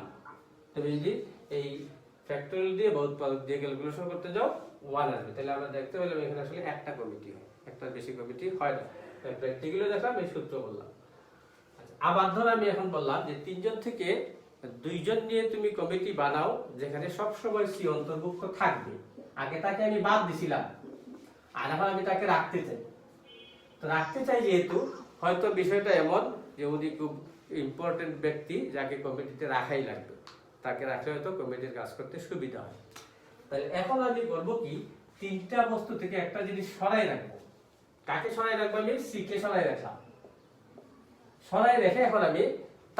তবে যদি এই ফ্যাক্টরিয়াল দিয়ে বা উৎপাদক দিয়ে ক্যালকুলেশন করতে যাও 1 আসবে। তাহলে আমরা দেখতে পেলাম এখানে আসলে একটা কমিটি হয়, একটা বেশি কমিটি হয় না। প্র্যাকটিক্যালি দেখলাম, এই সূত্র বললাম। আচ্ছা, আবার ধর আমি এখন বললাম যে 3 জন থেকে 2 জন নিয়ে তুমি কমিটি বানাও, যেখানে সব সময় সি অন্তর্ভুক্ত থাকবে। আগে তাকে আমি বাদ দিছিলাম, আর এখন আমি তাকে রাখতে চাই। তো রাখতে চাই যেহেতু, হয়তো বিষয়টা এমন যে উনি খুব ইম্পর্টেন্ট ব্যক্তি, যাকে কমিটিতে রাখাই লাগবে, তাকে রাখলে হয়তো কমিটির কাজ করতে সুবিধা হয়। তাহলে এখন আমি করবো কি, 3টা বস্তু থেকে একটা জিনিস সরাই রাখবো। কাকে সরাই রাখবো? আমি সি কে সরাই রাখলাম। সরাই রেখে এখন আমি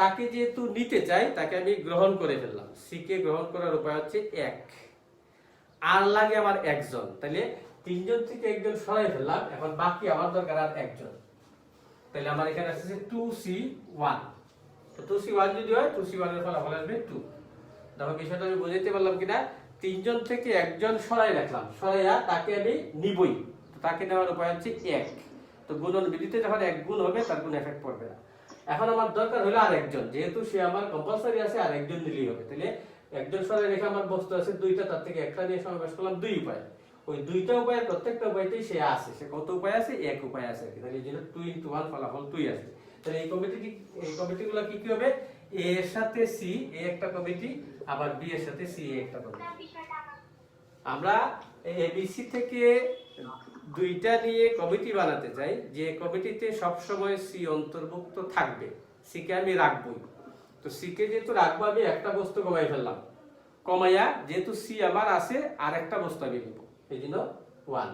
তাকে যেহেতু নিতে চাই, তাকে আমি গ্রহণ করে ফেললাম। সি কে গ্রহণ করার উপায় হচ্ছে 1, আর লাগে আমার 1 জন। তাহলে 3 জন থেকে 1 জন সরাই ফেললাম, এখন বাকি আমার দরকার আর 1 জন। তাহলে আমার এখানে আসছে 2C1। তো 2C1 যদি হয়, 2C1 এর ফলাফল আসবে 2। দেখো বিষয়টা আমি বুঝাইতে পারলাম কিনা? 3 জন থেকে 1 জন সরাই রাখলাম, সরাইয়া তাকে আমি নিবই, তাকে নেওয়ার উপায় হচ্ছে 1। তো গুণন বিধিতে যখন 1 গুণ হবে, তার কোনো এফেক্ট পড়বে না। এখন আমার দরকার হলো আর 1 জন, যেহেতু সে আমার কম্পালসারি আছে, আর 1 জন নিলেই হবে। তাহলে 1 জন সরাই রেখে আমার বস্তু আছে 2টা, তার থেকে একটা নিয়ে সমাবেশ করলাম 2 উপায়। ওই 2টা উপায়ের প্রত্যেকটা উপায়তেই সে আছে। সে কত উপায় আছে? 1 উপায় আছে। তাহলে এই জন্য 2 × 1 ফলাফল 2 আসবে। তাহলে এই কমিটিগুলো কি হবে? এ এর সাথে সি, এ একটা কমিটি, আবার বি এর সাথে সি, একটা কমিটি। আমরা এবিসি থেকে 2টা নিয়ে কমিটি বানাতে চাই, যে কমিটিতে সব সময় সি অন্তর্ভুক্ত থাকবে। সি কে আমি রাখবই। তো সি কে যেহেতু রাখবো, আমি একটা বস্তু কমাই ফেললাম, কমাইয়া যেহেতু সি আমার আছে, আর একটা বস্তু আমি নিব, এই জন্য 1।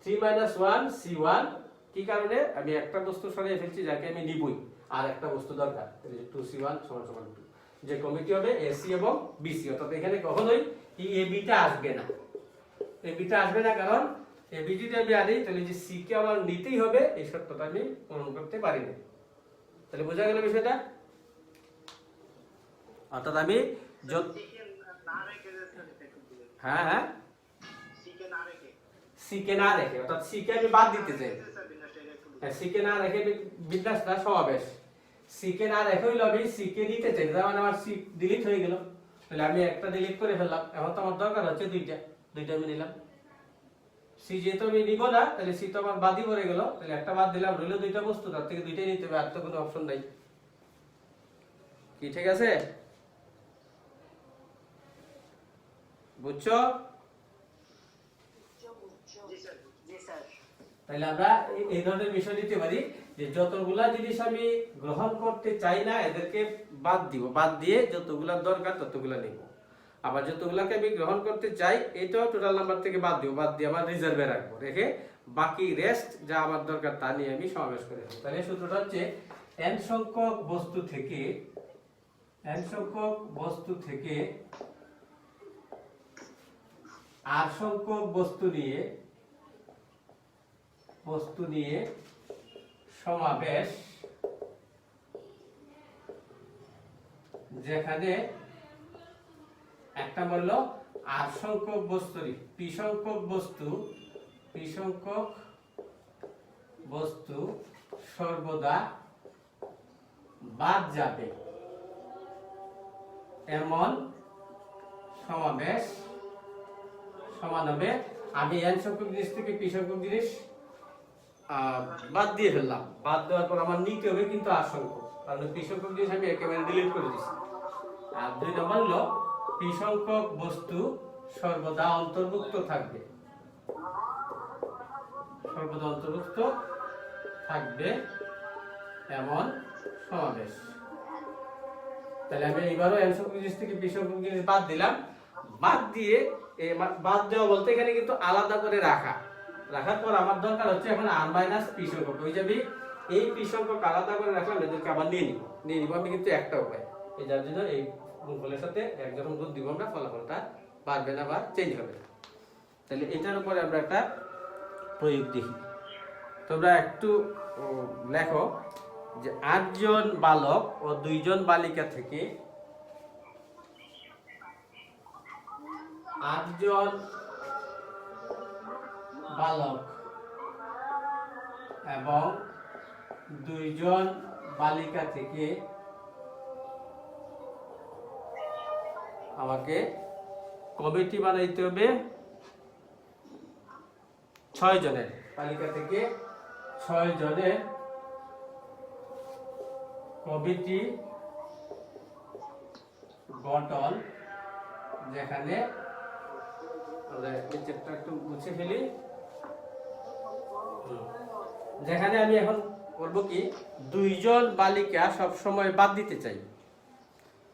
3 - 1 C1। কি কারণে? আমি একটা বস্তু সরিয়ে ফেলছি, যাকে আমি নিবই, আর একটা বস্তু দরকার। তাহলে 2C1 = 2। যে কমিটি হবে এসি এবং বিসি। অর্থাৎ এখানে কখনোই এই এবিটা আসবে না, এবিটা আসবে না, কারণ এবি যদি আমি আনি, তাহলে যে সি কে আমার নিতেই হবে, এই শর্তটা আমি পূরণ করতে পারি না। তাহলে বোঝা গেল বিষয়টা? অর্থাৎ আমি হ্যাঁ হ্যাঁ সিকে না রেখে, অর্থাৎ সিকে আমি বাদ দিতে চাই। সিকে না রেখে বিন্যাসটা সমাবেশ, সিকে না রেখে হইলো আমি সিকে নিতে চাই, তার মানে আমার সি ডিলিট হয়ে গেল। তাহলে আমি একটা ডিলিট করে ফেললাম, এখন তো আমার দরকার হচ্ছে দুইটা আমি নিলাম। সি যেহেতু আমি নিব না, তাহলে সি তো আমার বাদই পড়ে গেল, তাহলে একটা বাদ দিলাম, রইলো দুইটা বস্তু, তার থেকে দুইটাই নিতে হবে, আর তো কোনো অপশন নাই। কি ঠিক আছে? বুঝছো? তাহলে আমরা এই ধরনের বিষয় নিতে পারি যে যতগুলা জিনিস আমি গ্রহণ করতে চাই না এদেরকে বাদ দিব, বাদ দিয়ে যতগুলা দরকার ততগুলা নিব। আবার যতগুলাকে আমি গ্রহণ করতে চাই এটাও টোটাল নাম্বার থেকে বাদ দিব, বাদ দিয়ে আমার রিজার্ভে রাখবো, রেখে বাকি রেস্ট যা আমার দরকার তা নিয়ে আমি সমাবেশ করে দেব। তাহলে সূত্রটা হচ্ছে n সংখ্যক বস্তু থেকে r সংখ্যক বস্তু নিয়ে সমাবেশ, যেখানে একটা বললো r সংখ্যক p সংখ্যক বস্তু সর্বদা বাদ যাবে এমন সমাবেশ সমান হবে, আমি n সংখ্যক জিনিস থেকে p সংখ্যক জিনিস বাদ দিয়ে ফেললাম, বাদ দেওয়ার পর আমার নিতে হবে কিন্তু r সংখ্যক, কারণ p সংখ্যক জিনিস আমি একেবারে ডিলিট করে দিয়েছি। আর 2 নম্বর হলো p সংখ্যক বস্তু সর্বদা অন্তর্ভুক্ত থাকবে, এমন সমাবেশ। তাহলে আমি এবারও n সংখ্যক জিনিস থেকে p সংখ্যক জিনিস বাদ দিলাম, বাদ দিয়ে বাদ দেওয়া বলতে এখানে কিন্তু আলাদা করে রাখার পর আমার দরকার হচ্ছে এখন r মাইনাস p সংখ্যক, ওই যাবি এই p সংখ্যক আলাদা করে রাখলাম, এদেরকে আবার নিয়ে নিব আমি কিন্তু একটা উপায়, এই যার জন্য এই গুণফলের সাথে এক যখন গুণ দিব আমরা ফলাফলটা বাড়বে না বা চেঞ্জ হবে না। তাহলে এটার উপরে আমরা একটা প্রয়োগ দেখি। তোমরা একটু লেখো যে 8 জন বালক ও 2 জন বালিকা থেকে 8 জন বালক এবং 2 জন বালিকা থেকে আমাকে কমিটি বানাইতে হবে 6 জনের, বালিকা থেকে 6 জনের কমিটি গঠন, যেখানে একটু মুছে ফেলি, যেখানে আমি এখন বলবো কি 2 জন বালিকা সব সময় বাদ দিতে চাই,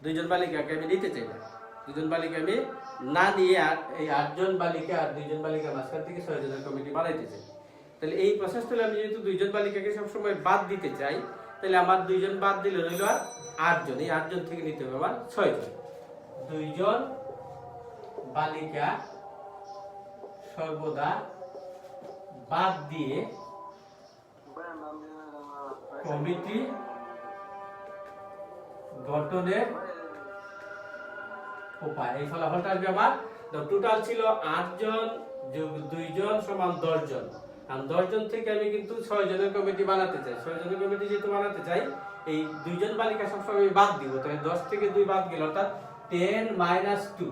2 জন বালিকাকে আমি নিতে চাই না, 2 জন বালিকা আমি না নিয়ে এই 8 জন বালিকা আর 2 জন বালিকা মাঝখান থেকে 6 জনের কমিটি বানাইতে চাই। তাহলে এই প্রসেসটা আমি যেহেতু 2 জন বালিকাকে সব সময় বাদ দিতে চাই, তাহলে আমার 2 জন বাদ দিলে রইল আর 8 জন, এই 8 জন থেকে নিতে হবে আমার 6 জন। 2 জন বালিকা সর্বদা বাদ দিয়ে কমিটি গঠনের উপায়, এই ফলাফলটা আসবে আমার। টোটাল ছিল 8 জন যোগ 2 জন সমান 10 জন, আর 10 জন থেকে আমি কিন্তু 6 জনের কমিটি বানাতে চাই, 6 জনের কমিটি যেহেতু বানাতে চাই এই 2 জন বালিকা সবসময় আমি বাদ দিব, তাহলে 10 থেকে 2 বাদ গেল, অর্থাৎ 10 - 2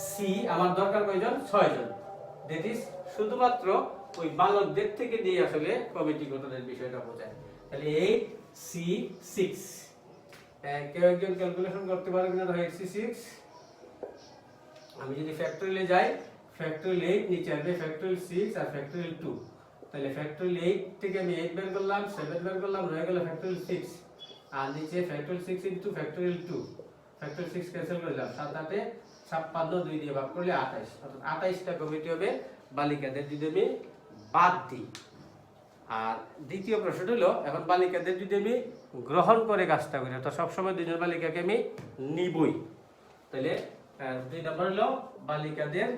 সি আমার দরকার কয়জন? 6 জন। দ্যাট ইজ শুধুমাত্র ওই বালকদের থেকে দিয়ে আসলে কমিটি গঠনের বিষয়টা বোঝায়। তাহলে 8 সি 6, কেউ একজন ক্যালকুলেশন করতে পারবে কিনা? ধরো 8C6, আমি যদি ফ্যাক্টরিয়ালে যাই, ফ্যাক্টরিয়াল 8 নিচে আসবে ফ্যাক্টরিয়াল 6 আর ফ্যাক্টরিয়াল 2, তাহলে ফ্যাক্টরিয়াল 8 থেকে আমি 8 বের করলাম, 7 বের করলাম, রয়ে গেল ফ্যাক্টরিয়াল 6, আর নিচে factorial 6 into factorial 2, factorial 6 cancel করলাম, 7 8 এ 56, 2 দিয়ে ভাগ করলে 28, অর্থাৎ 28টা কমিটি হবে বালিকাদের যদি আমি বাদ দিই। আর দ্বিতীয় প্রশ্ন হলো এখন বালিকাদের যদি আমি গ্রহণ করে কাজটা করি, তো সবসময় 2 জন বালিকাকে আমি নিবই, তাহলে 2 নম্বর হলো বালিকাদের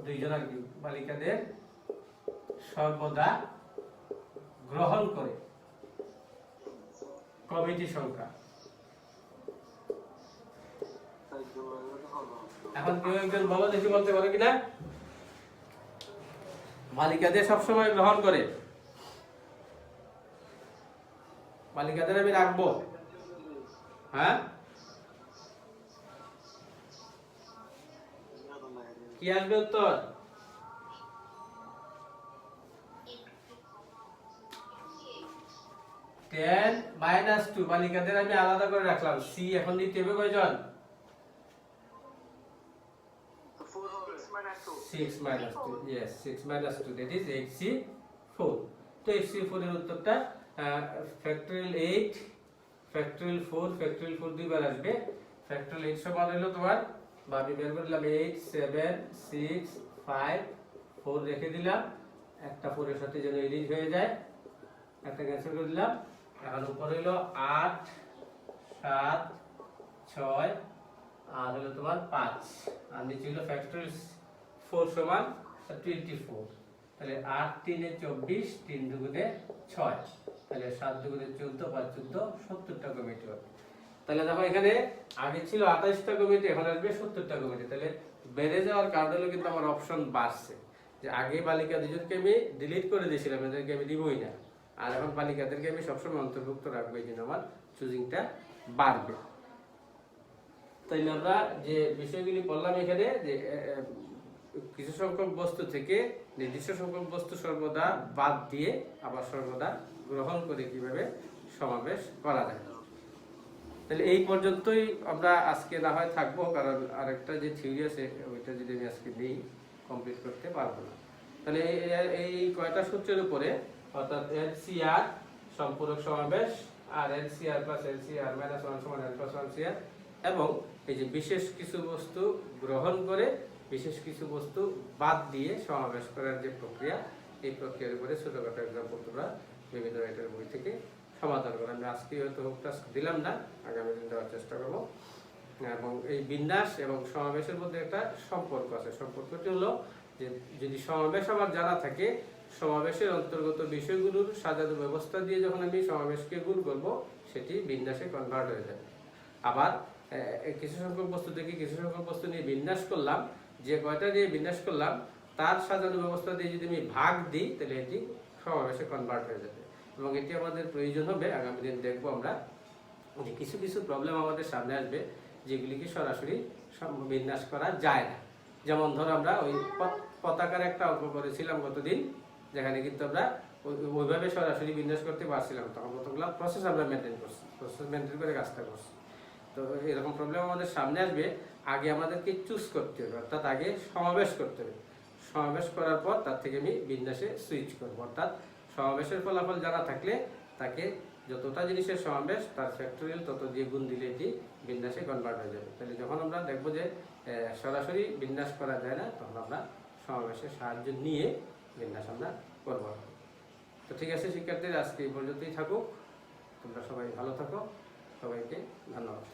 2 জন আর কি বালিকাদের সর্বদা গ্রহণ করে কমিটি সংখ্যা। এখন কেউ একজন বলো দেখি, বলতে পারো কিনা? মালিকাদের সবসময় গ্রহণ করে, মালিকাদের আমি রাখবো। হ্যাঁ, কি আসবে উত্তর? টেন মাইনাস টু, মালিকাদের আমি আলাদা করে রাখলাম। সি এখন নিতে হবে কয়জন? 6 minus 2, yes, 6 minus 2, that is 8c4. তো 8c4 এর উত্তরটা ফ্যাক্টরিয়াল 8 ফ্যাক্টরিয়াল 4 ফ্যাক্টরিয়াল 4 দুইবার আসবে। ফ্যাক্টরিয়াল 8 সমান হলো তোমার, বা আমি বের করলাম 8 7 6 5 4 রেখে দিলাম, একটা 4 এর সাথে যেন এডিট হয়ে যায়, একটা ক্যান্সেল করে দিলাম। এখন উপর হলো 8 7 6 আর হলো তোমার 5, আর নিচে হলো ফ্যাক্টরিয়াল 4 সমান 24। তাহলে 8 3 এ 24, 3 দুগুণে 6, তাহলে 7 দুগুণে 14, 5 14, 70টা কমিটি হবে। তাহলে দেখো এখানে আগে ছিল 28টা কমিটি, এখন আসবে 70টা কমিটি। তাহলে বেড়ে যাওয়ার কারণ হলো কিন্তু আমার অপশন বাড়ছে, যে আগে বালিকা দুজনকে আমি ডিলিট করে দিয়েছিলাম, এদেরকে আমি দিবই না, আর এখন বালিকাদেরকে আমি সবসময় অন্তর্ভুক্ত রাখবো, এই জন্য আমার চুজিংটা বাড়বে। তাইলে আমরা যে বিষয়গুলি বললাম এখানে, যে কিছু সংখ্যক বস্তু থেকে নির্দিষ্ট সংখ্যক বস্তু সর্বদা বাদ দিয়ে আবার সর্বদা গ্রহণ করে কিভাবে সমাবেশ করা যায়। তাহলে এই পর্যন্তই আমরা আজকে না হয় থাকবো, কারণ আরেকটা যে থিওরি আছে ওইটা যদি আমি আজকে নেই কমপ্লিট করতে পারবো না। তাহলে এই কয়টা সূত্রের উপরে, অর্থাৎ এলসিআর সম্পূরক সমাবেশ, আর এলসিআর প্লাস এলসিআর মাইনাস 1 সমান এল প্লাস 1 সিআর, এবং এই যে বিশেষ কিছু বস্তু গ্রহণ করে বিশেষ কিছু বস্তু বাদ দিয়ে সমাবেশ করার যে প্রক্রিয়া, এই প্রক্রিয়ার উপরে ছোটখাটো এক্সাম্পল তোমরা বিভিন্ন রাইটার বই থেকে সমাধান করো। আমি আজকে হয়তো টাস্ক দিলাম না, আগামী দিন দেওয়ার চেষ্টা করবো। এবং এই বিন্যাস এবং সমাবেশের মধ্যে একটা সম্পর্ক আছে। সম্পর্কটি হলো যে যদি সমাবেশ আমার জানা থাকে, সমাবেশের অন্তর্গত বিষয়গুলোর সাজানো ব্যবস্থা দিয়ে যখন আমি সমাবেশকে গুণ করব, সেটি বিন্যাসে কনভার্ট হয়ে যাবে। আবার কিছু সংখ্যক বস্তু থেকে কিছু সংখ্যক বস্তু নিয়ে বিন্যাস করলাম, যে কয়টা দিয়ে বিন্যাস করলাম তার সাজানো ব্যবস্থা দিয়ে যদি আমি ভাগ দিই, তাহলে এটি সমাবেশে কনভার্ট হয়ে যাবে। এবং এটি আমাদের প্রয়োজন হবে, আগামী দিন দেখবো আমরা যে কিছু কিছু প্রবলেম আমাদের সামনে আসবে যেগুলিকে সরাসরি বিন্যাস করা যায় না। যেমন ধরো আমরা ওই পতাকার একটা অঙ্ক করেছিলাম গতদিন, যেখানে কিন্তু আমরা ওইভাবে সরাসরি বিন্যাস করতে পারছিলাম, তখন কতগুলো প্রসেস আমরা মেনটেন করছি, প্রসেস মেনটেন করে কাজটা করছি। তো এরকম প্রবলেম আমাদের সামনে আসবে, আগে আমাদেরকে চুজ করতে হবে, অর্থাৎ আগে সমাবেশ করতে হবে। সমাবেশ করার পর তার থেকে আমি বিন্যাসে সুইচ করবো, অর্থাৎ সমাবেশের ফলাফল জানা থাকলে তাকে যতটা জিনিসের সমাবেশ তার ফ্যাক্টরিয়াল তত দিয়ে গুণ দিলে এটি বিন্যাসে কনভার্ট হয়ে যাবে। তাহলে যখন আমরা দেখবো যে সরাসরি বিন্যাস করা যায় না, তখন আমরা সমাবেশের সাহায্য নিয়ে বিন্যাস আমরা করবো। তো ঠিক আছে শিক্ষার্থীরা, আজকে এই পর্যন্তই থাকুক, তোমরা সবাই ভালো থাকো, সবাইকে ধন্যবাদ।